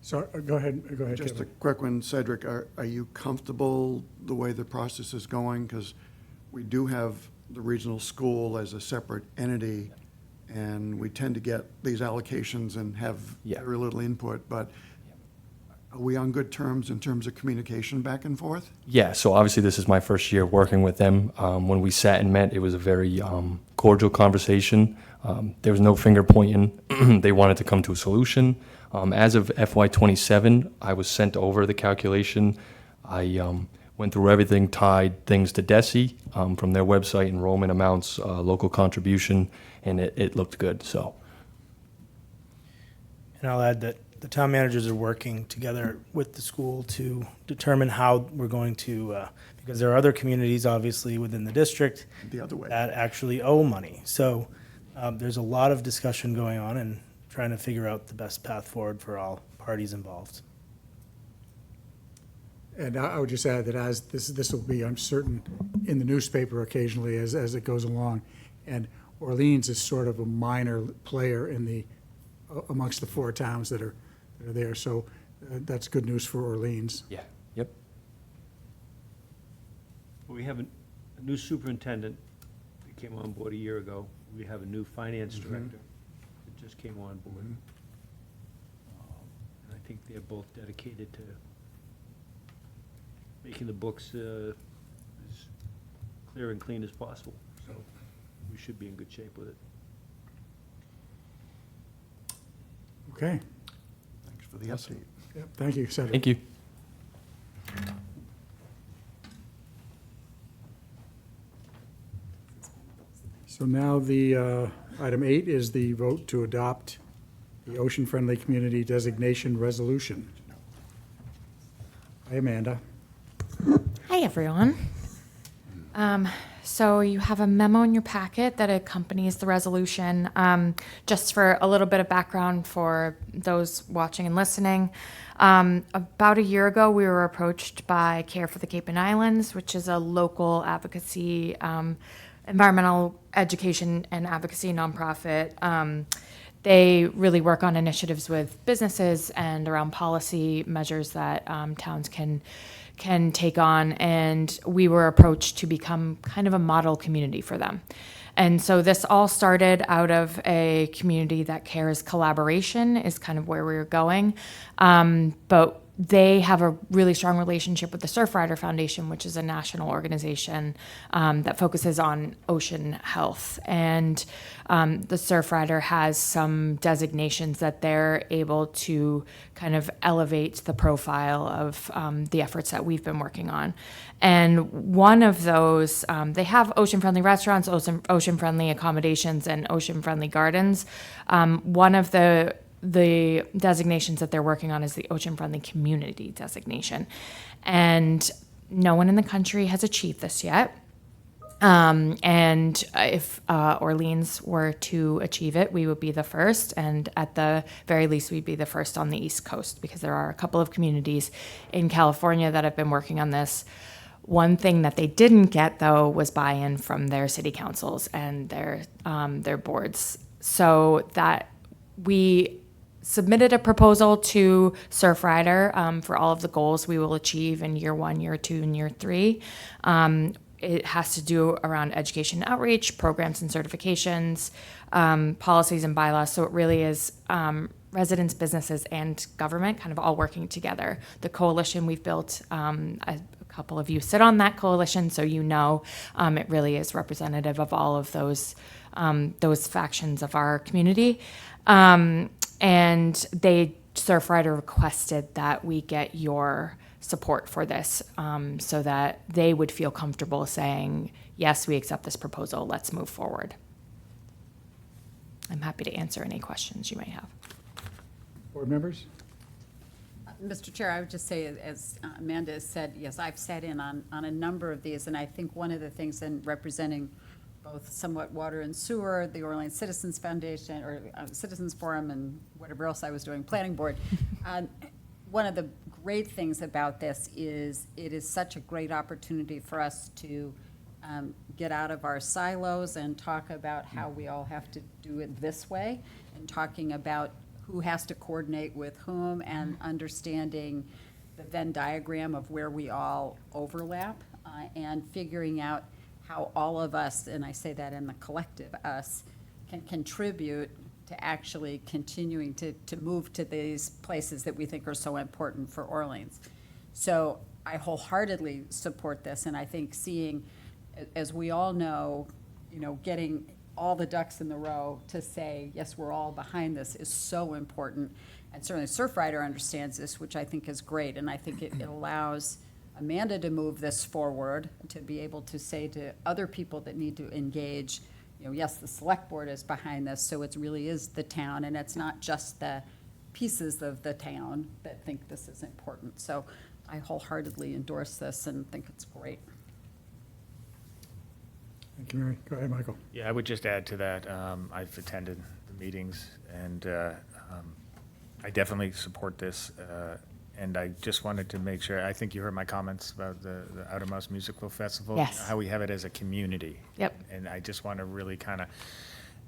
So go ahead, Just a Kevin. quick one, Cedric, are you comfortable the way the process is going? Because we do have the regional school as a separate entity, and we tend to get these allocations and have very little input, but are we on good terms in terms of communication back and forth? Yeah, so obviously this is my first year working with them. When we sat and met, it was a very cordial conversation. There was no finger pointing. They wanted to come to a solution. As of FY27, I was sent over the calculation. I went through everything, tied things to DESI from their website, enrollment amounts, local contribution, and it looked good, so. And I'll add that the town managers are working together with the school to determine how we're going to, because there are other communities, obviously, within the district The other way. that actually owe money. So there's a lot of discussion going on and trying to figure out the best path forward for all parties involved. And I would just add that as this will be, I'm certain, in the newspaper occasionally as it goes along. And Orleans is sort of a minor player in the, amongst the 4 towns that are there. So that's good news for Orleans. Yeah. Yep. We have a new superintendent that came on board a year ago. We have a new finance director that just came on board. And I think they're both dedicated to making the books as clear and clean as possible. So we should be in good shape with it. Okay. Thanks for the update. Yep, thank you, Cedric. Thank you. So now the, item 8 is the vote to adopt the Ocean Friendly Community Designation Resolution. Hi, Amanda. Hi, everyone. So you have a memo in your packet that accompanies the resolution. Just for a little bit of background for those watching and listening, about a year ago, we were approached by Care for the Cape and Islands, which is a local advocacy, environmental education and advocacy nonprofit. They really work on initiatives with businesses and around policy measures that towns can take on, and we were approached to become kind of a model community for them. And so this all started out of a community that cares collaboration is kind of where we were going. But they have a really strong relationship with the Surfrider Foundation, which is a national organization that focuses on ocean health. And the Surfrider has some designations that they're able to kind of elevate the profile of the efforts that we've been working on. And one of those, they have ocean-friendly restaurants, ocean-friendly accommodations, and ocean-friendly gardens. One of the designations that they're working on is the Ocean Friendly Community designation. And no one in the country has achieved this yet. And if Orleans were to achieve it, we would be the first. And at the very least, we'd be the first on the East Coast, because there are a couple of communities in California that have been working on this. One thing that they didn't get, though, was buy-in from their city councils and their boards. So that we submitted a proposal to Surfrider for all of the goals we will achieve in year 1, year 2, and year 3. It has to do around education outreach, programs and certifications, policies and bylaws. So it really is residents, businesses, and government kind of all working together. The coalition we've built, a couple of you sit on that coalition, so you know it really is representative of all of those factions of our community. And Surfrider requested that we get your support for this so that they would feel comfortable saying, yes, we accept this proposal, let's move forward. I'm happy to answer any questions you may have. Board members? Mr. Chair, I would just say, as Amanda has said, yes, I've sat in on a number of these, and I think one of the things in representing both somewhat water and sewer, the Orleans Citizens Foundation, or Citizens Forum, and whatever else I was doing, planning board. One of the great things about this is it is such a great opportunity for us to get out of our silos and talk about how we all have to do it this way, and talking about who has to coordinate with whom, and understanding the Venn diagram of where we all overlap, and figuring out how all of us, and I say that in the collective us, can contribute to actually continuing to move to these places that we think are so important for Orleans. So I wholeheartedly support this, and I think seeing, as we all know, getting all the ducks in the row to say, yes, we're all behind this is so important. And certainly Surfrider understands this, which I think is great. And I think it allows Amanda to move this forward, to be able to say to other people that need to engage, you know, yes, the select board is behind this, so it really is the town, and it's not just the pieces of the town that think this is important. So I wholeheartedly endorse this and think it's great. Thank you, Mary. Go ahead, Michael. Yeah, I would just add to that, I've attended the meetings, and I definitely support this. And I just wanted to make sure, I think you heard my comments about the Outermost Musical Festival. Yes. How we have it as a community. Yep. And I just want to really kind of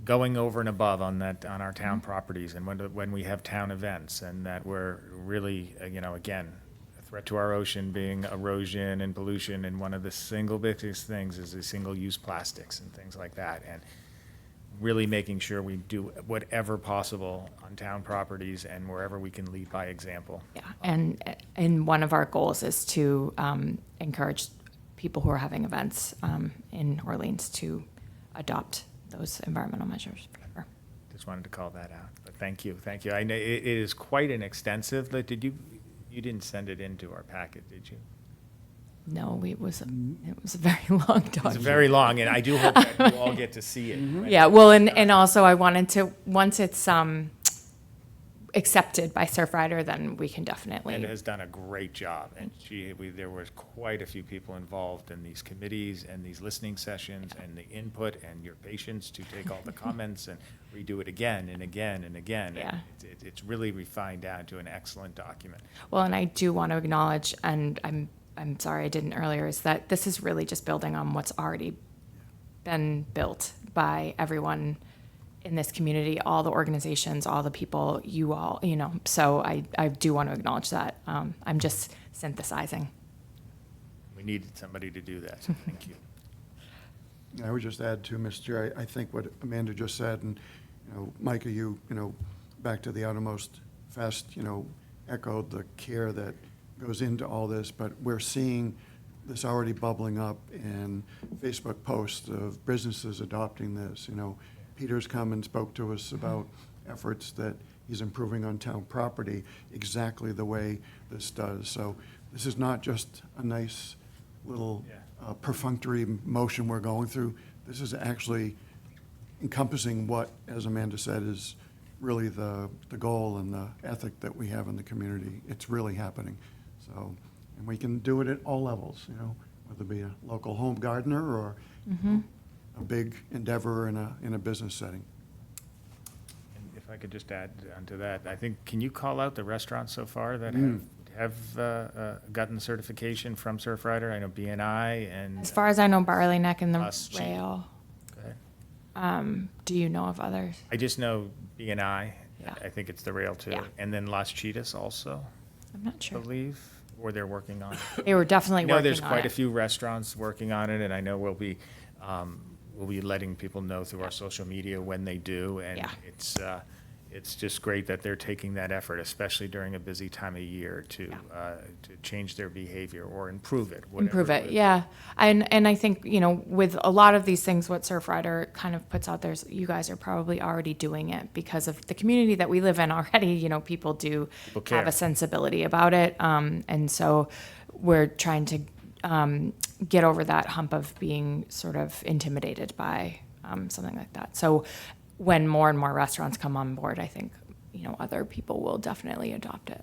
going over and above on that, on our town properties, and when we have town events, and that we're really, you know, again, a threat to our ocean being erosion and pollution, and one of the single biggest things is the single-use plastics and things like that. And really making sure we do whatever possible on town properties and wherever we can lead by example. Yeah, and one of our goals is to encourage people who are having events in Orleans to adopt those environmental measures. Just wanted to call that out, but thank you. I know it is quite an extensive, did you didn't send it into our packet, did you? No, it was a very long document. It's very long, and I do hope that you all get to see it. Yeah, well, and also I wanted to, once it's accepted by Surfrider, then we can definitely. And has done a great job, and there was quite a few people involved in these committees and these listening sessions and the input and your patience to take all the comments and redo it again and again and again. Yeah. And it's really refined down to an excellent document. Well, and I do want to acknowledge, and I'm sorry I didn't earlier, is that this is really just building on what's already been built by everyone in this community, all the organizations, all the people, you all, you know, so I do want to acknowledge that. I'm just synthesizing. We needed somebody to do that, so thank you. I would just add to Mr. Chair, I think what Amanda just said, and, you know, Micah, you know, back to the Outermost Fest, you know, echoed the care that goes into all this, but we're seeing this already bubbling up in Facebook posts of businesses adopting this. You know, Peter's come and spoke to us about efforts that he's improving on town property exactly the way this does. So this is not just a nice little perfunctory motion we're going through. This is actually encompassing what, as Amanda said, is really the goal and the ethic that we have in the community. It's really happening. So, and we can do it at all levels, you know, whether it be a local home gardener or a big endeavor in a business setting. And if I could just add onto that, I think, can you call out the restaurants so far that have gotten certification from Surfrider? I know BNI and. As far as I know, Barley Neck and the Lost Sheep. Rail. Okay. Do you know of others? I just know BNI. Yeah. I think it's the rail too. Yeah. And then Las Cheetahs also, I'm not I sure. believe, or they're working on it. They were definitely No, working there's on quite it. a few restaurants working on it, and I know we'll be letting people know through our social media when they do, and it's just great that they're taking that effort, especially during a busy time of year, to change their behavior or improve it. Improve it, yeah. And I think, you know, with a lot of these things, what Surfrider kind of puts out there is you guys are probably already doing it because of the community that we live in already. You know, people do care. have a sensibility about it. And so we're trying to get over that hump of being sort of intimidated by something like that. So when more and more restaurants come on board, I think, you know, other people will definitely adopt it.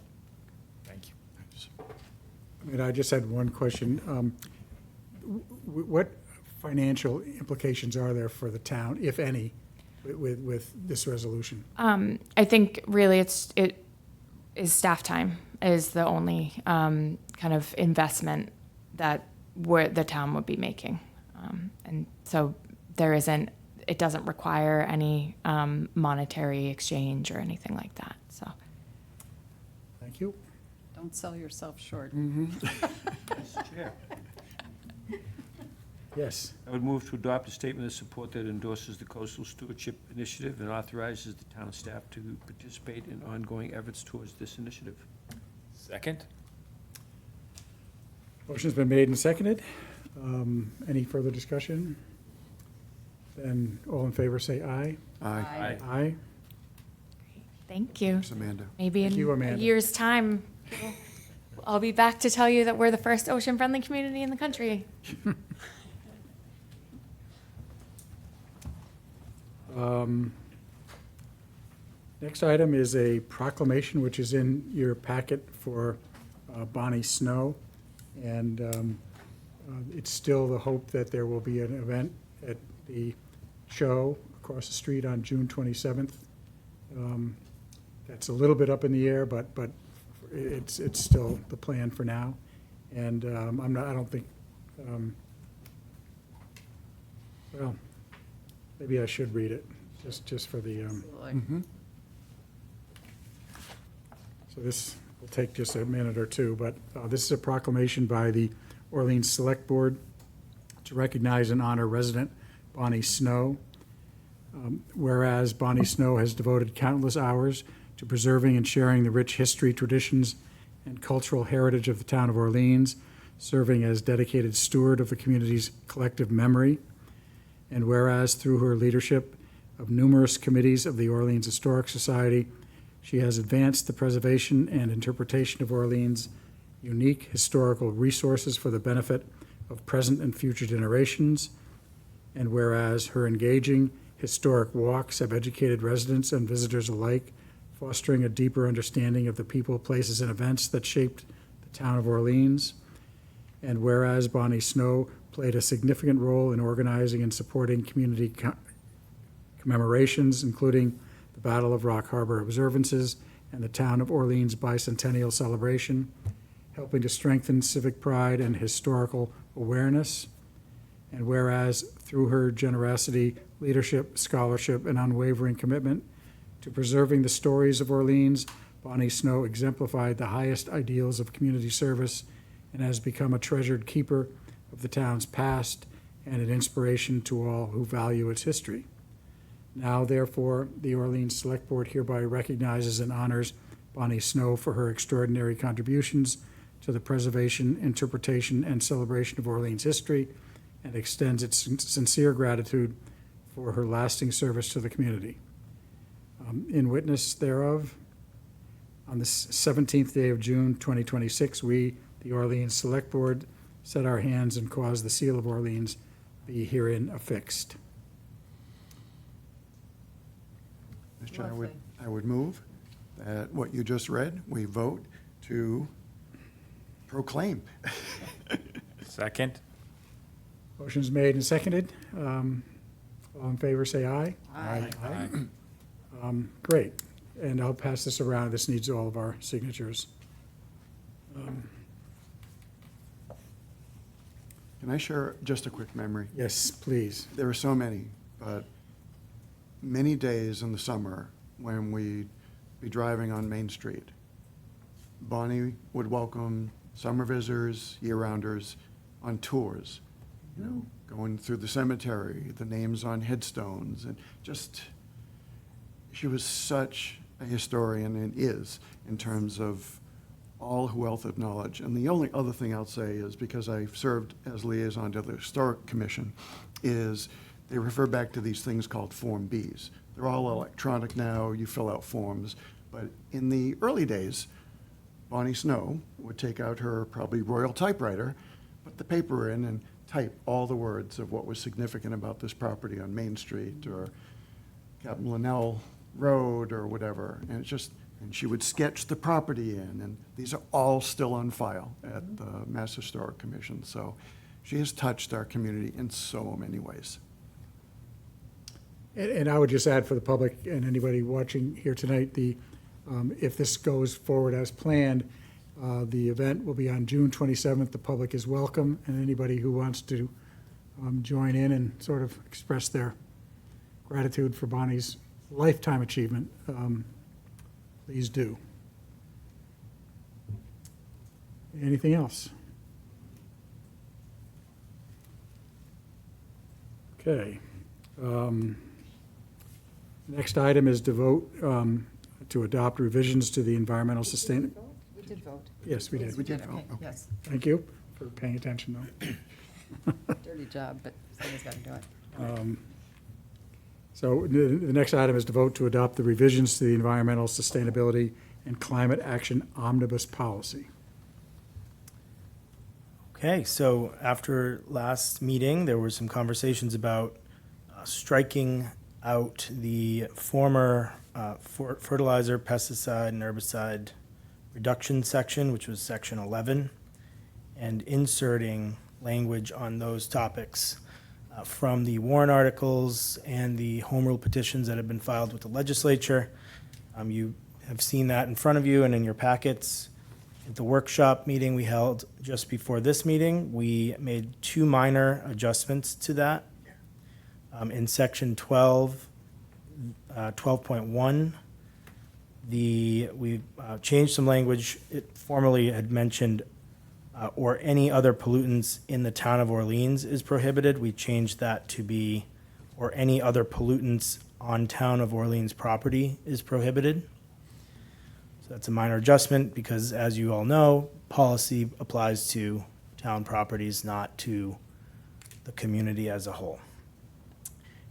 Thank you. I mean, I just had one question. What financial implications are there for the town, if any, with this resolution? I think really it is staff time is the only kind of investment that the town would be making. And so it doesn't require any monetary exchange or anything like that, so. Thank you. Don't sell yourself short. Mr. Chair, Yes. I would move to adopt a statement of support that endorses the Coastal Stewardship Initiative and authorizes the town staff to participate in ongoing efforts towards this initiative. Second? Motion's been made and seconded. Any further discussion? Then all in favor say aye. Aye. Aye. Thank you. Thanks, Amanda. Maybe Thank in you, a Amanda. year's time, I'll be back to tell you that we're the first ocean-friendly community in the country. Next item is a proclamation, which is in your packet for Bonnie Snow. And it's still the hope that there will be an event at the show across the street on June 27th. That's a little bit up in the air, but it's still the plan for now. And I don't think, well, maybe I should read it, just for the, so this will take just a minute or two, but this is a proclamation by the Orleans Select Board to recognize and honor resident Bonnie Snow. Whereas Bonnie Snow has devoted countless hours to preserving and sharing the rich history, traditions, and cultural heritage of the town of Orleans, serving as dedicated steward of the community's collective memory. And whereas through her leadership of numerous committees of the Orleans Historic Society, she has advanced the preservation and interpretation of Orleans' unique historical resources for the benefit of present and future generations. And whereas her engaging historic walks have educated residents and visitors alike, fostering a deeper understanding of the people, places, and events that shaped the town of Orleans. And whereas Bonnie Snow played a significant role in organizing and supporting community commemorations, including the Battle of Rock Harbor observances and the town of Orleans bicentennial celebration, helping to strengthen civic pride and historical awareness. And whereas through her generosity, leadership, scholarship, and unwavering commitment to preserving the stories of Orleans, Bonnie Snow exemplified the highest ideals of community service and has become a treasured keeper of the town's past and an inspiration to all who value its history. Now, therefore, the Orleans Select Board hereby recognizes and honors Bonnie Snow for her extraordinary contributions to the preservation, interpretation, and celebration of Orleans history, and extends its sincere gratitude for her lasting service to the community. In witness thereof, on the 17th day of June 2026, we, the Orleans Select Board, set our hands and cause the seal of Orleans be herein affixed. Mr. Chair, I would move that what you just read, we vote to proclaim. Second? Motion's made and seconded. All in favor, say aye. Aye. Great. And I'll pass this around. This needs all of our signatures. Can I share just a quick memory? Yes, please. There are so many, but many days in the summer when we'd be driving on Main Street, Bonnie would welcome summer visitors, year-rounders on tours, you know, going through the cemetery, the names on headstones, and just, she was such a historian and is in terms of all her wealth of knowledge. And the only other thing I'll say is, because I've served as liaison to the Historic Commission, is they refer back to these things called Form Bs. They're all electronic now, you fill out forms. But in the early days, Bonnie Snow would take out her probably royal typewriter, put the paper in and type all the words of what was significant about this property on Main Street or Captain Linnell Road or whatever. And it's just, and she would sketch the property in, and these are all still on file at the Mass Historic Commission. So she has touched our community in so many ways. And I would just add for the public and anybody watching here tonight, if this goes forward as planned, the event will be on June 27th. The public is welcome, and anybody who wants to join in and sort of express their gratitude for Bonnie's lifetime achievement, please do. Anything else? Okay. Next item is to vote to adopt revisions to the environmental sustain. We did vote. Yes, we did. We did vote. Okay, Okay. yes. Thank you for paying attention, though. Dirty job, but somebody's got to do it. So the next item is to vote to adopt the revisions to the Environmental Sustainability and Climate Action Omnibus Policy. Okay, so after last meeting, there were some conversations about striking out the former fertilizer, pesticide, and herbicide reduction section, which was section 11, and inserting language on those topics from the warrant articles and the home rule petitions that have been filed with the legislature. You have seen that in front of you and in your packets. At the workshop meeting we held just before this meeting, we made 2 minor adjustments to that. In section 12, 12.1, we changed some language. It formerly had mentioned or any other pollutants in the town of Orleans is prohibited. We changed that to be or any other pollutants on town of Orleans property is prohibited. So that's a minor adjustment because, as you all know, policy applies to town properties, not to the community as a whole.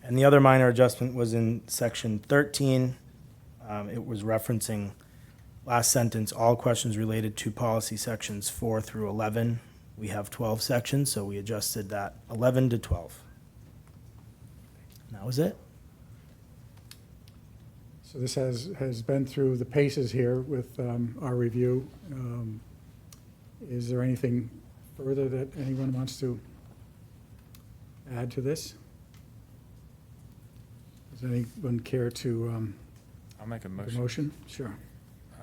And the other minor adjustment was in section 13. It was referencing last sentence, all questions related to policy sections 4 through 11. We have 12 sections, so we adjusted that 11 to 12. And that was it. So this has been through the paces here with our review. Is there anything further that anyone wants to add to this? Does anyone care to I'll make a make motion. a motion? Sure.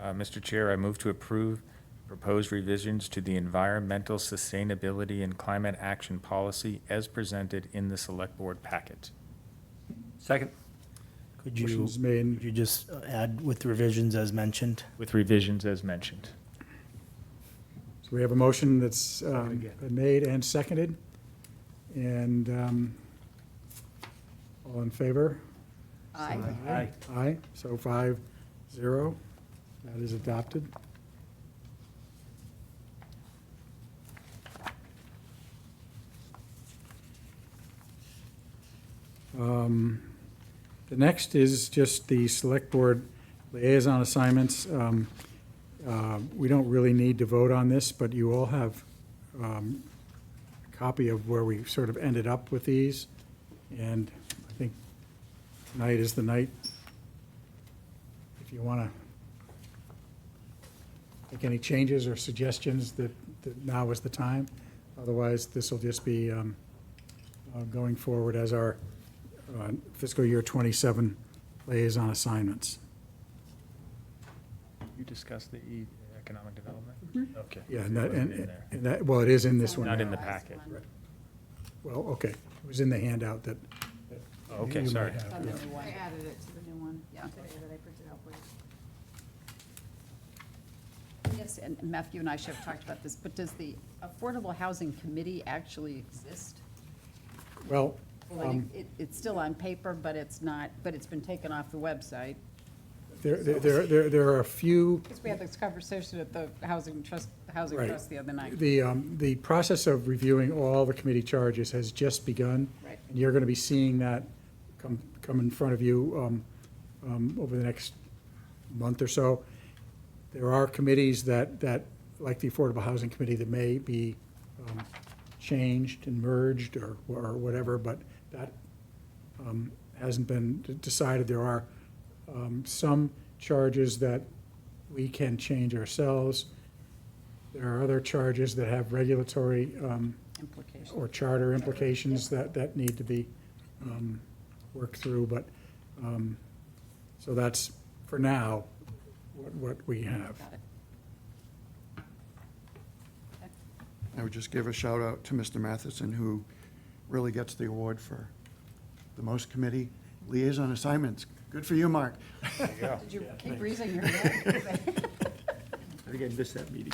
Mr. Chair, I move to approve proposed revisions to the Environmental Sustainability and Climate Action Policy as presented in the Select Board packet. Second. Could you, Motion's made. could you just add with revisions as mentioned? With revisions as mentioned. So we have a motion that's been made and seconded. And all in favor? Aye. Aye. Aye, so 5-0. That is adopted. The next is just the Select Board liaison assignments. We don't really need to vote on this, but you all have a copy of where we sort of ended up with these. And I think tonight is the night, if you want to make any changes or suggestions, that now is the time. Otherwise, this will just be going forward as our fiscal year 27 liaison assignments. You discussed the economic development? Okay. Yeah, It and that, wasn't in there. and that, well, it is in this one. Not now. in the packet. Well, okay, it was in the handout that. Oh, okay, you might sorry. have, On the yeah. new one. I added it to the new one, yeah. Today that I printed out for you. Yes, and Matthew and I should have talked about this, but does the Affordable Housing Committee actually exist? Well, It's still on paper, but it's not, but it's been taken off the website. there are a few. Because we had this conversation at the Housing Trust Right. the other night. The process of reviewing all the committee charges has just begun. Right. And you're going to be seeing that come in front of you over the next month or so. There are committees that, like the Affordable Housing Committee, that may be changed and merged or whatever, but that hasn't been decided. There are some charges that we can change ourselves. There are other charges that have regulatory Implications. or charter implications that need to be worked through, but, so that's, for now, what we have. Got it. I would just give a shout out to Mr. Matheson, who really gets the award for the most committee liaison assignments. Good for you, Mark. Did you keep raising your hand? I think I missed that meeting.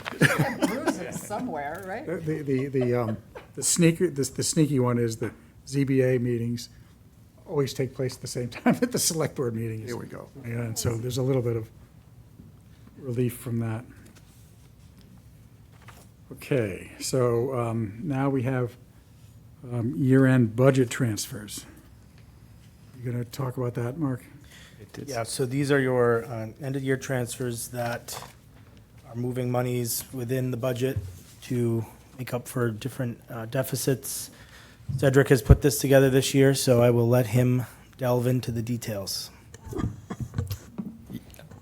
Bruises somewhere, right? The sneaky one is the ZBA meetings always take place at the same time that the select board meetings. Here we go. And so there's a little bit of relief from that. Okay, so now we have year-end budget transfers. You going to talk about that, Mark? Yeah, so these are your end-of-year transfers that are moving monies within the budget to make up for different deficits. Cedric has put this together this year, so I will let him delve into the details.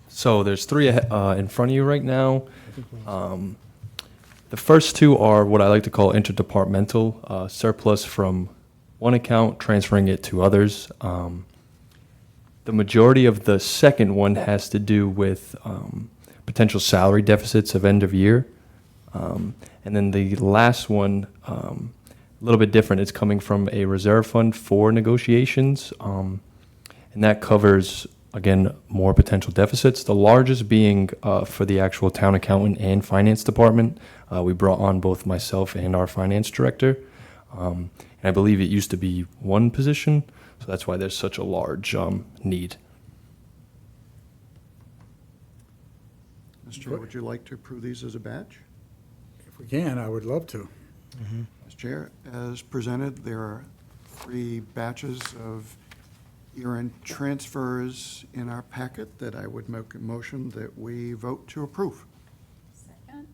So there's three in front of you right now. The first two are what I like to call interdepartmental, surplus from one account, transferring it to others. The majority of the second one has to do with potential salary deficits of end of year. And then the last one, a little bit different. It's coming from a reserve fund for negotiations. And that covers, again, more potential deficits. The largest being for the actual town accountant and finance department. We brought on both myself and our finance director. And I believe it used to be one position. So that's why there's such a large need. Mr. Chair, would you like to approve these as a batch? If we can, I would love to. Mr. Chair, as presented, there are 3 batches of year-end transfers in our packet that I would make a motion that we vote to approve. Second?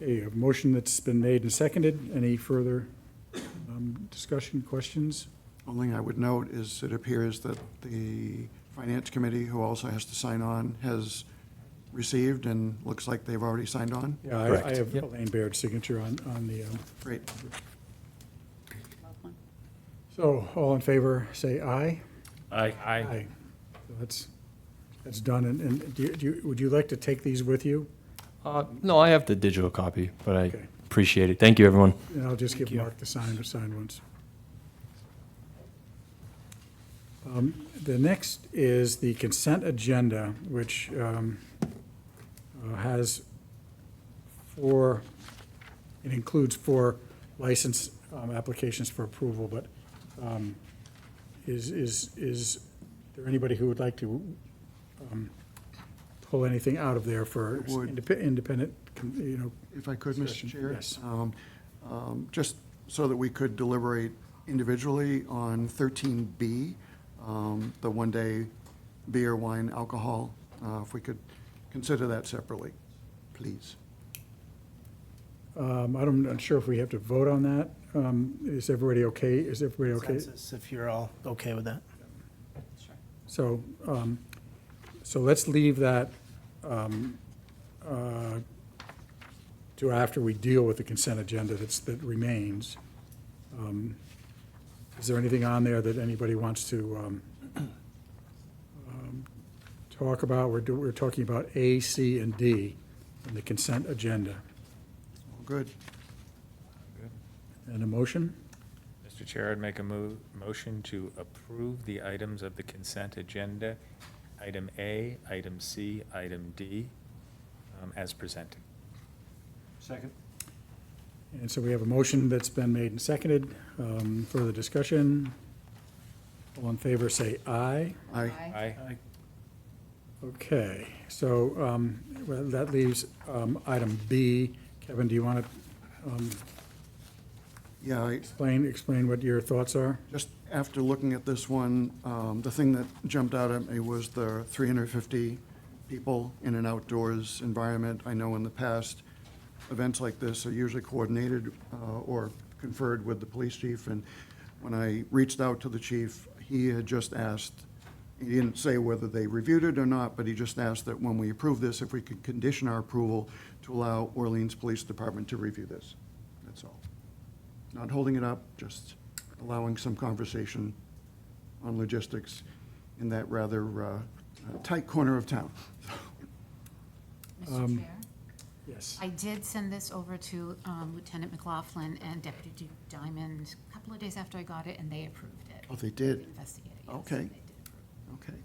Okay, a motion that's been made and seconded. Any further discussion, questions? Only thing I would note is it appears that the Finance Committee, who also has to sign on, has received and looks like they've already signed on. Yeah, I have Elaine Baird's signature on the. Great. So, all in favor, say aye. Aye. Aye. So that's done. And would you like to take these with you? No, I have the digital copy, but I Okay. appreciate it. Thank you, everyone. And I'll just give Mark the signed ones. The next is the consent agenda, which has it includes 4 license applications for approval, but is there anybody who would like to pull anything out of there for independent, If I could, Mr. discussion? Chair? Yes. Just so that we could deliberate individually on 13B, the one-day beer, wine, alcohol, if we could consider that separately, please. I'm not sure if we have to vote on that. Is everybody okay? Is everybody okay? Consensus, if you're all okay with that. So, so let's leave that to after we deal with the consent agenda that remains. Is there anything on there that anybody wants to talk about? We're talking about A, C, and D in the consent agenda. Good. And a motion? Mr. Chair, I'd make a motion to approve the items of the consent agenda, item A, item C, item D, as presented. Second. And so we have a motion that's been made and seconded. Further discussion? All in favor, say aye. Aye. Aye. Okay, so well, that leaves item B. Kevin, do you want to Yeah, explain what your thoughts are? just after looking at this one, the thing that jumped out at me was the 350 people in an outdoors environment. I know in the past, events like this are usually coordinated or conferred with the police chief, and when I reached out to the chief, he had just asked, he didn't say whether they reviewed it or not, but he just asked that when we approve this, if we could condition our approval to allow Orleans Police Department to review this. That's all. Not holding it up, just allowing some conversation on logistics in that rather tight corner of town. Mr. Chair? Yes. I did send this over to Lieutenant McLaughlin and Deputy Duke Diamond a couple of days after I got it, and they approved it. Oh, they did? Investigating it, so Okay. they did approve. Okay.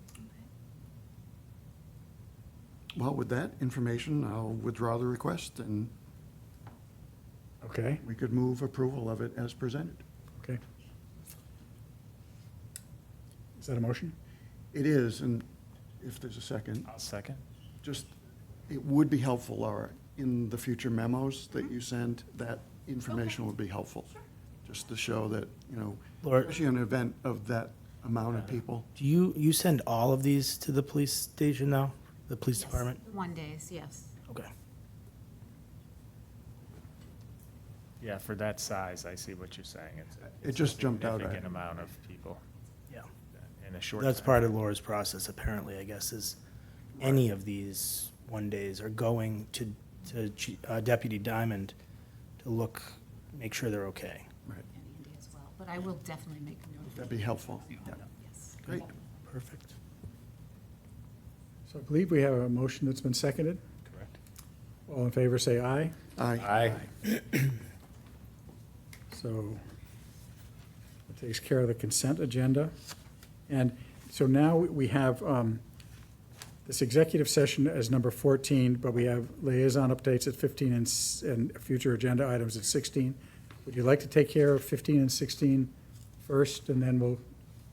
Well, with that information, I'll withdraw the request, and Okay, we could move approval of it as presented. okay. Is that a motion? It is, and if there's a second, I'll second. just, it would be helpful, Laura, in the future memos that you send, that information would be helpful. Just to show that, Laura- especially an event of that amount of people. Do you send all of these to the police station now? The police department? 1 days, yes. Okay. Yeah, for that size, I see what you're saying. It just jumped out at Significant me. amount of people Yeah. in a short That's time. part of Laura's process, apparently, I guess, is any of these 1 days are going to Deputy Diamond to make sure they're okay. Right. And Andy as well, but I will definitely make a note of it. That'd be helpful. Yeah. Yes. Great. Perfect. So I believe we have a motion that's been seconded. Correct. All in favor, say aye. Aye. So that takes care of the consent agenda. And so now we have this executive session as number 14, but we have liaison updates at 15 and future agenda items at 16. Would you like to take care of 15 and 16 first, and then we'll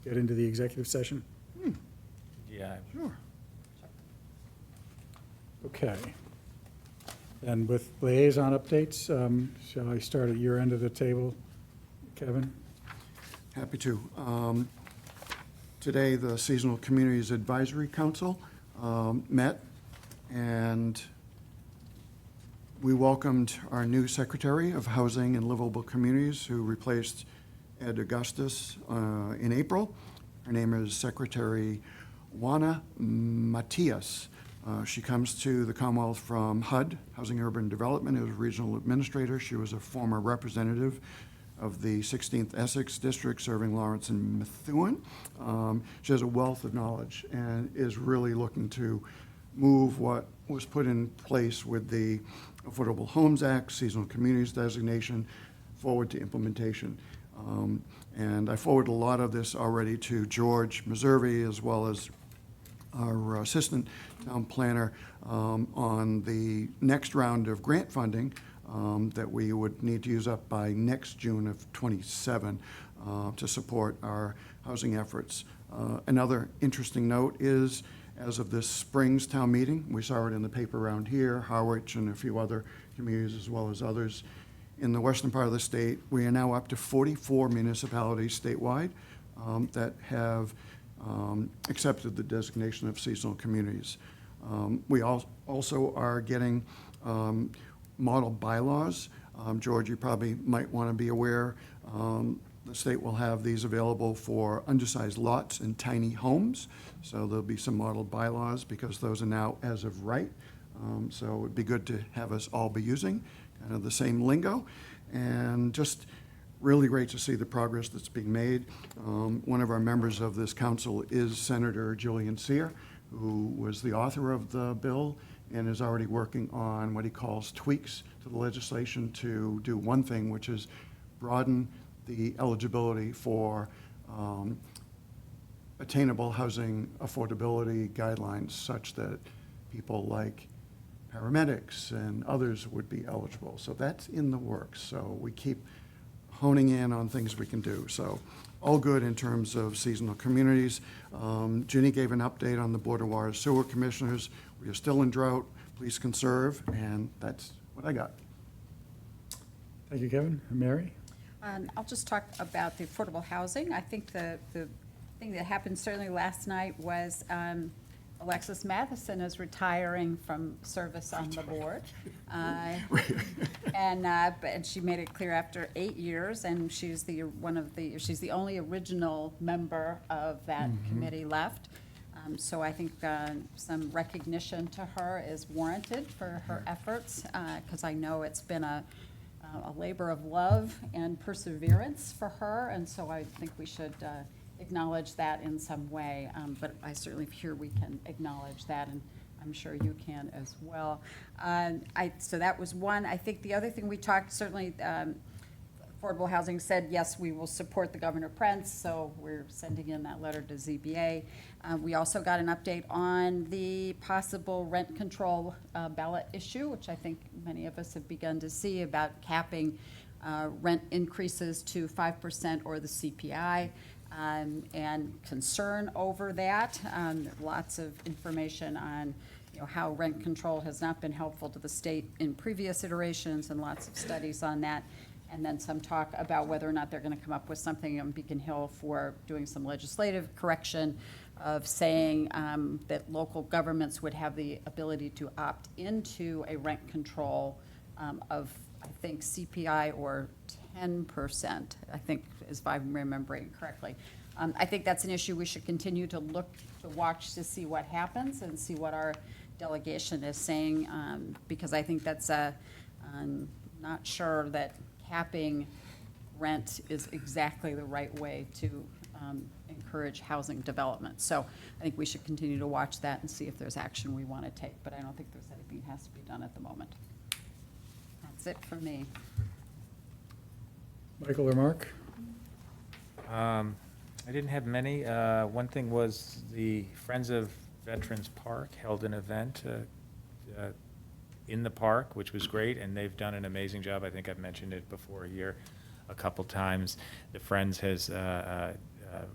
get into the executive session? Yeah, Sure. Okay. And with liaison updates, shall I start at your end of the table, Kevin? Happy to. Today, the Seasonal Communities Advisory Council met, and we welcomed our new Secretary of Housing and Livable Communities, who replaced Ed Augustus in April. Her name is Secretary Juana Matias. She comes to the Commonwealth from HUD, Housing Urban Development, as regional administrator. She was a former representative of the 16th Essex District, serving Lawrence and Methuen. She has a wealth of knowledge and is really looking to move what was put in place with the Affordable Homes Act, Seasonal Communities designation, forward to implementation. And I forwarded a lot of this already to George Meservey, as well as our assistant town planner, on the next round of grant funding that we would need to use up by next June of ¡27 to support our housing efforts. Another interesting note is, as of this spring's town meeting, we saw it in the paper around here, Harwich and a few other communities, as well as others in the western part of the state, we are now up to 44 municipalities statewide that have accepted the designation of seasonal communities. We also are getting model bylaws. George, you probably might want to be aware, the state will have these available for undersized lots and tiny homes. So there'll be some model bylaws, because those are now as of right. So it'd be good to have us all be using kind of the same lingo. And just really great to see the progress that's being made. One of our members of this council is Senator Julian Cyr, who was the author of the bill and is already working on what he calls tweaks to the legislation to do one thing, which is broaden the eligibility for attainable housing affordability guidelines, such that people like paramedics and others would be eligible. So that's in the works. So we keep honing in on things we can do. So all good in terms of seasonal communities. Ginny gave an update on the Board of Water Sewer Commissioners. We are still in drought. Please conserve, and that's what I got. Thank you, Kevin. Mary? I'll just talk about the affordable housing. I think the thing that happened certainly last night was Alexis Matheson is retiring from service on the board. And she made it clear after 8 years, and she's the only original member of that committee left. So I think some recognition to her is warranted for her efforts, because I know it's been a labor of love and perseverance for her, and so I think we should acknowledge that in some way. But I certainly hear we can acknowledge that, and I'm sure you can as well. So that was one. I think the other thing we talked, certainly Affordable Housing said, yes, we will support the Governor Prince, so we're sending in that letter to ZBA. We also got an update on the possible rent control ballot issue, which I think many of us have begun to see, about capping rent increases to 5% or the CPI, and concern over that. Lots of information on how rent control has not been helpful to the state in previous iterations, and lots of studies on that. and then some talk about whether or not they're going to come up with something on Beacon Hill for doing some legislative correction of saying that local governments would have the ability to opt into a rent control of, I think, CPI or 10%, I think, if I'm remembering correctly. I think that's an issue we should continue to watch to see what happens and see what our delegation is saying, because I think that's I'm not sure that capping rent is exactly the right way to encourage housing development. So I think we should continue to watch that and see if there's action we want to take, but I don't think there's anything that has to be done at the moment. That's it for me. Michael or Mark? I didn't have many. One thing was the Friends of Veterans Park held an event in the park, which was great, and they've done an amazing job. I think I've mentioned it before here a couple times. The Friends has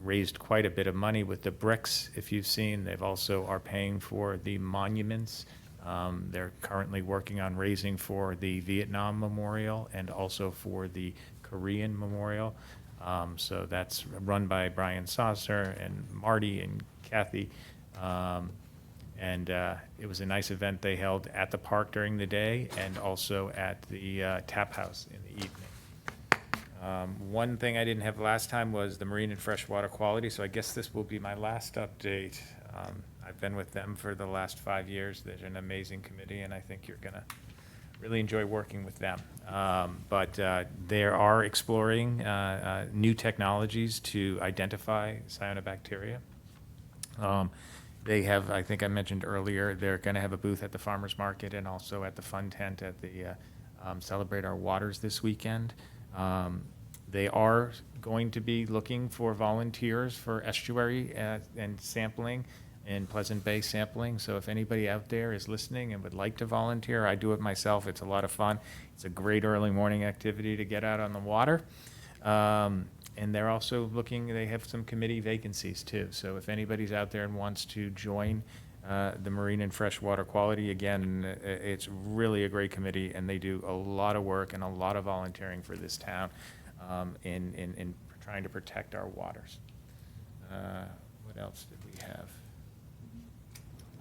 raised quite a bit of money with the bricks, if you've seen. They've also are paying for the monuments. They're currently working on raising for the Vietnam Memorial and also for the Korean Memorial. So that's run by Brian Saucer and Marty and Kathy. And it was a nice event they held at the park during the day and also at the Tap House in the evening. One thing I didn't have last time was the marine and freshwater quality, so I guess this will be my last update. I've been with them for the last 5 years. They're an amazing committee, and I think you're going to really enjoy working with them. But they are exploring new technologies to identify cyanobacteria. They have, I think I mentioned earlier, they're going to have a booth at the farmers market and also at the fun tent at the Celebrate Our Waters this weekend. They are going to be looking for volunteers for estuary and sampling and Pleasant Bay sampling. So if anybody out there is listening and would like to volunteer, I do it myself. It's a lot of fun. It's a great early morning activity to get out on the water. And they're also looking, they have some committee vacancies too. So if anybody's out there and wants to join the Marine and Freshwater Quality, again, it's really a great committee, and they do a lot of work and a lot of volunteering for this town in trying to protect our waters. What else did we have?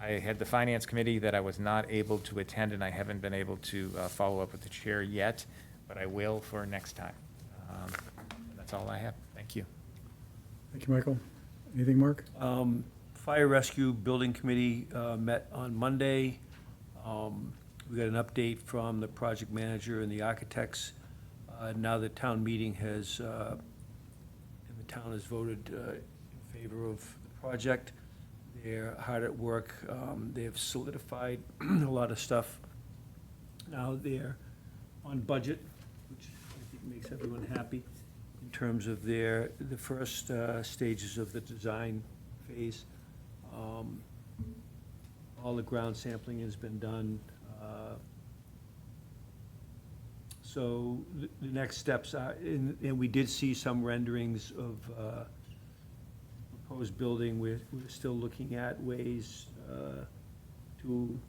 I had the Finance Committee that I was not able to attend, and I haven't been able to follow up with the chair yet, but I will for next time. That's all I have. Thank you. Thank you, Michael. Anything, Mark? Fire Rescue Building Committee met on Monday. We got an update from the project manager and the architects. Now the town meeting has, and the town has voted in favor of the project. They're hard at work. They have solidified a lot of stuff. Now they're on budget, which I think makes everyone happy in terms of the first stages of the design phase. All the ground sampling has been done. So the next steps are, and we did see some renderings of proposed building. We're still looking at ways to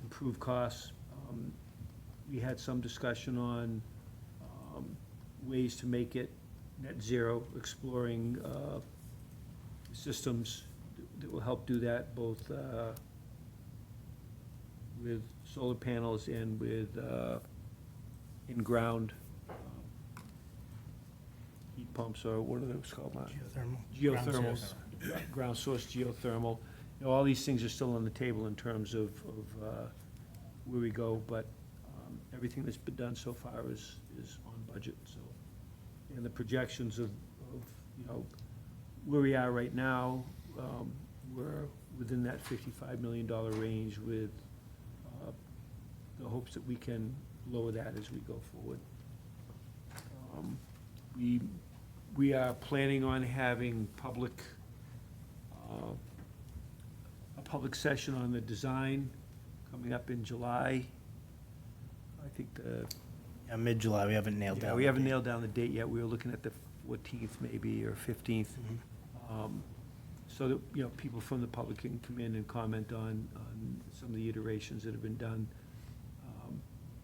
improve costs. We had some discussion on ways to make it net zero, exploring systems that will help do that, both with solar panels and with in-ground heat pumps, or what are those called? Geothermals. Ground source geothermal. You know, all these things are still on the table in terms of where we go, but everything that's been done so far is on budget, so. And the projections of you know, where we are right now, we're within that $55 million range with the hopes that we can lower that as we go forward. We are planning on having a public session on the design coming up in July. I think mid-July, we haven't nailed down. We haven't nailed down the date yet. We were looking at the 14th maybe, or 15th. So that, you know, people from the public can come in and comment on some of the iterations that have been done.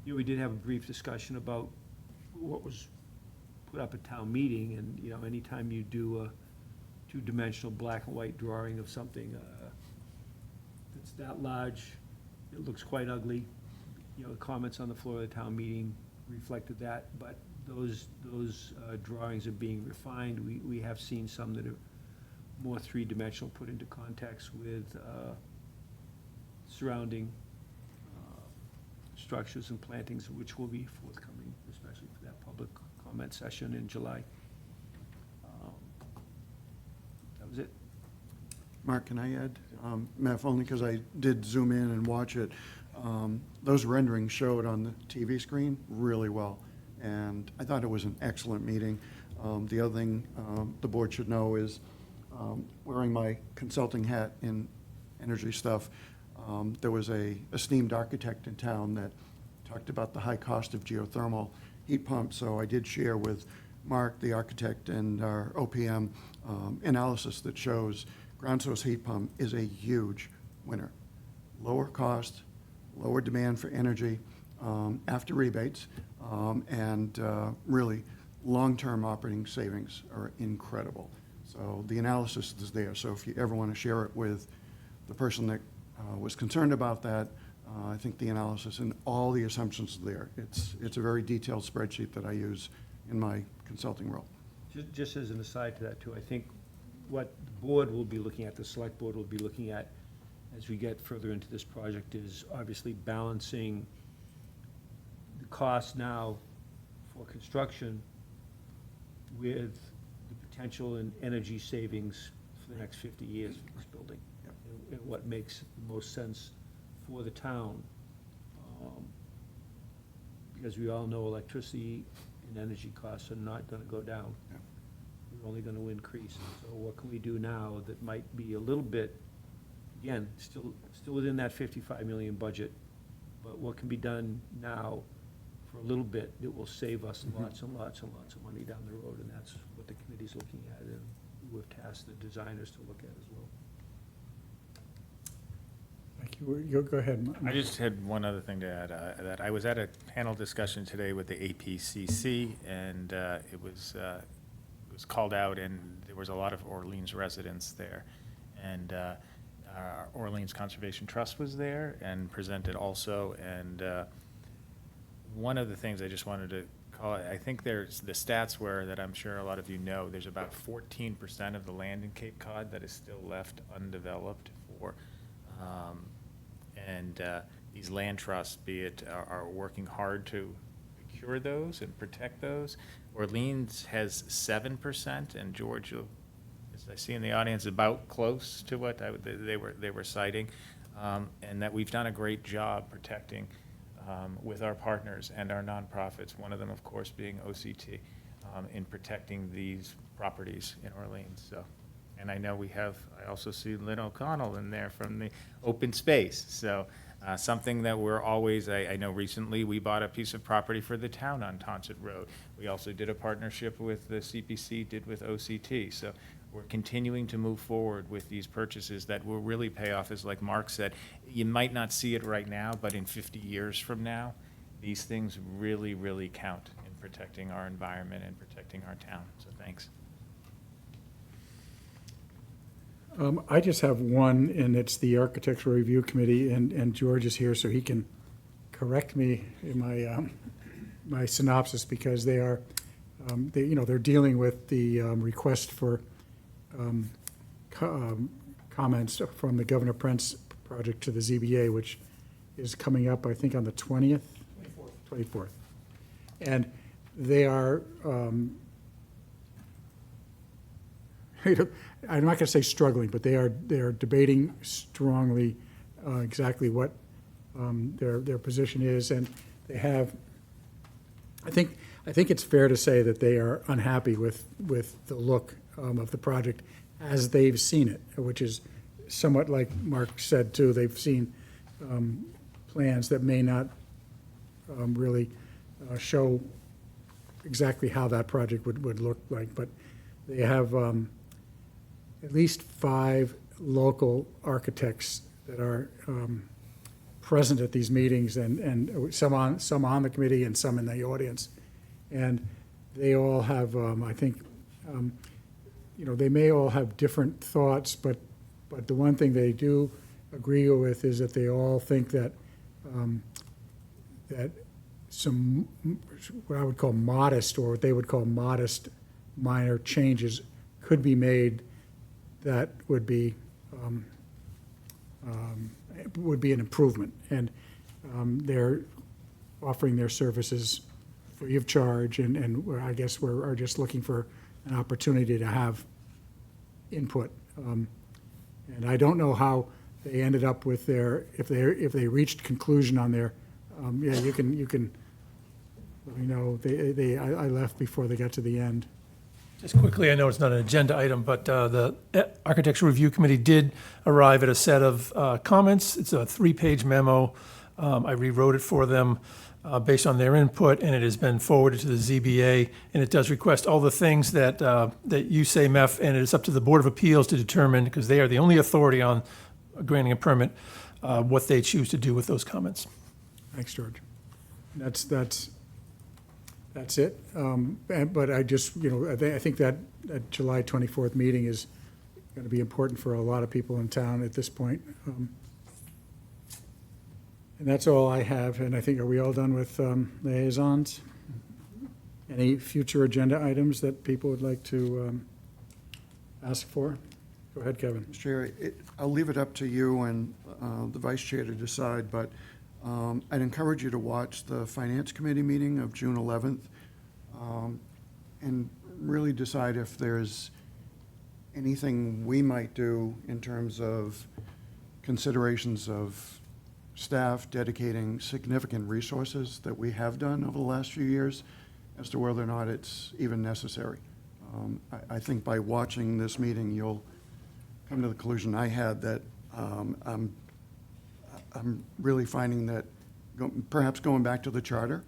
You know, we did have a brief discussion about what was put up at town meeting, and, you know, anytime you do a two-dimensional black and white drawing of something that's that large, it looks quite ugly. You know, the comments on the floor of the town meeting reflected that, but those drawings are being refined. We have seen some that are more three-dimensional, put into context with surrounding structures and plantings, which will be forthcoming, especially for that public comment session in July. That was it. Mark, can I add? Meph, only because I did zoom in and watch it. Those renderings showed on the TV screen really well, and I thought it was an excellent meeting. The other thing the board should know is, wearing my consulting hat in energy stuff, there was a esteemed architect in town that talked about the high cost of geothermal heat pumps, so I did share with Mark, the architect, and our OPM analysis that shows ground source heat pump is a huge winner. Lower cost, lower demand for energy after rebates, and really long-term operating savings are incredible. So the analysis is there. So if you ever want to share it with the person that was concerned about that, I think the analysis and all the assumptions are there. It's a very detailed spreadsheet that I use in my consulting role. Just as an aside to that too, I think what the board will be looking at, the select board will be looking at as we get further into this project is obviously balancing the cost now for construction with the potential in energy savings for the next 50 years for this building. And what makes the most sense for the town. Because we all know electricity and energy costs are not gonna go down. They're only gonna increase. So what can we do now that might be a little bit, again, still within that 55 million budget, but what can be done now for a little bit that will save us lots and lots and lots of money down the road, and that's what the committee's looking at, and we've tasked the designers to look at as well. Thank you. You go ahead. I just had one other thing to add, that I was at a panel discussion today with the APCC, and it was called out, and there was a lot of Orleans residents there. And our Orleans Conservation Trust was there and presented also, and one of the things I just wanted to call, I think there's, the stats were that I'm sure a lot of you know, there's about 14% of the land in Cape Cod that is still left undeveloped for, and these land trusts, be it, are working hard to secure those and protect those. Orleans has 7%, and George, as I see in the audience, about close to what they were citing, and that we've done a great job protecting with our partners and our nonprofits, one of them, of course, being OCT, in protecting these properties in Orleans. So, and I know I also see Lynn O'Connell in there from the open space. So something that we're always, I know recently we bought a piece of property for the town on Tonsett Road. We also did a partnership with the CPC, did with OCT. So we're continuing to move forward with these purchases that will really pay off, as like Mark said. You might not see it right now, but in 50 years from now, these things really, really count in protecting our environment and protecting our town. So thanks. I just have one, and it's the Architectural Review Committee, and George is here, so he can correct me in my my synopsis, because they are, they're dealing with the request for comments from the Governor Prince project to the ZBA, which is coming up, I think, on the 20th? 24th. And they are, I'm not going to say struggling, but they are debating strongly exactly what their position is, and they have. I think it's fair to say that they are unhappy with the look of the project as they've seen it, which is somewhat like Mark said too. They've seen plans that may not really show exactly how that project would look like, but they have at least 5 local architects that are present at these meetings, and some on the committee and some in the audience. And they all have, I think, they may all have different thoughts, but the one thing they do agree with is that they all think that, that some, what I would call modest, or what they would call modest minor changes could be made that would be an improvement. And they're offering their services free of charge, and I guess we're just looking for an opportunity to have input. And I don't know how they ended up with their, if they reached conclusion on their, yeah, you can let me know. I left before they got to the end. Just quickly, I know it's not an agenda item, but the Architecture Review Committee did arrive at a set of comments. It's a 3-page memo. I rewrote it for them based on their input, and it has been forwarded to the ZBA, and it does request all the things that you say, Meph, and it is up to the Board of Appeals to determine, because they are the only authority on granting a permit, what they choose to do with those comments. Thanks, George. That's it. But I just, I think that July 24th meeting is going to be important for a lot of people in town at this point. And that's all I have. And I think, are we all done with liaisons? Any future agenda items that people would like to ask for? Go ahead, Kevin. Mr. Chair, I'll leave it up to you and the vice chair to decide, but I'd encourage you to watch the Finance Committee meeting of June 11th and really decide if there's anything we might do in terms of considerations of staff dedicating significant resources that we have done over the last few years as to whether or not it's even necessary. I think by watching this meeting, you'll come to the conclusion I had that I'm really finding that perhaps going back to the charter,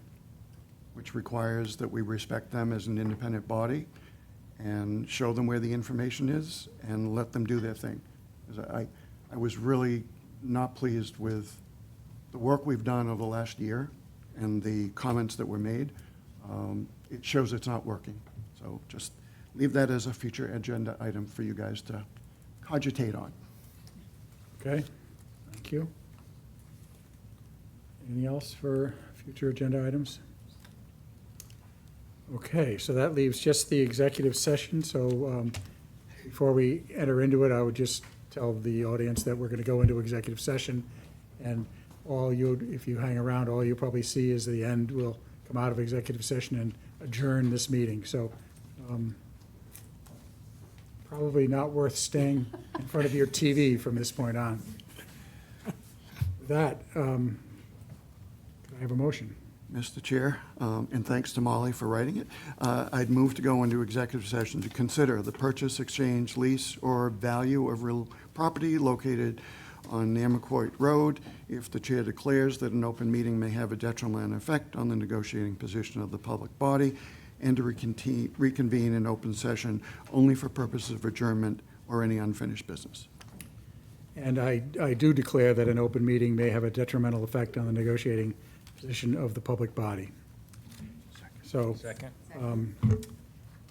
which requires that we respect them as an independent body and show them where the information is and let them do their thing. 'Cause I was really not pleased with the work we've done over the last year and the comments that were made. It shows it's not working. So just leave that as a future agenda item for you guys to cogitate on. Okay, thank you. Anything else for future agenda items? Okay, so that leaves just the executive session. So before we enter into it, I would just tell the audience that we're going to go into executive session. And if you hang around, all you'll probably see is the end. We'll come out of executive session and adjourn this meeting. So probably not worth staying in front of your TV from this point on. With that, can I have a motion? Mr. Chair, and thanks to Molly for writing it, I'd move to go into executive session to consider the purchase, exchange, lease, or value of real property located on Namaquoit Road if the chair declares that an open meeting may have a detrimental effect on the negotiating position of the public body, and to reconvene in open session only for purposes of adjournment or any unfinished business. And I do declare that an open meeting may have a detrimental effect on the negotiating position of the public body. So, Second.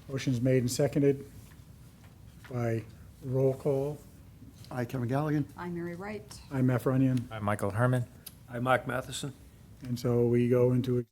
Motion's made and seconded by roll call. I, Kevin Galligan. I'm Mary Wright. I'm Meph Runyon. I'm Michael Herman. I'm Mark Matheson. And so we go into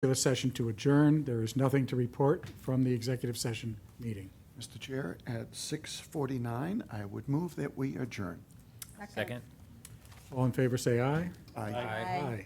regular session to adjourn. There is nothing to report from the executive session meeting. Mr. Chair, at 6:49, I would move that we adjourn. Second? All in favor, say aye. Aye. Aye.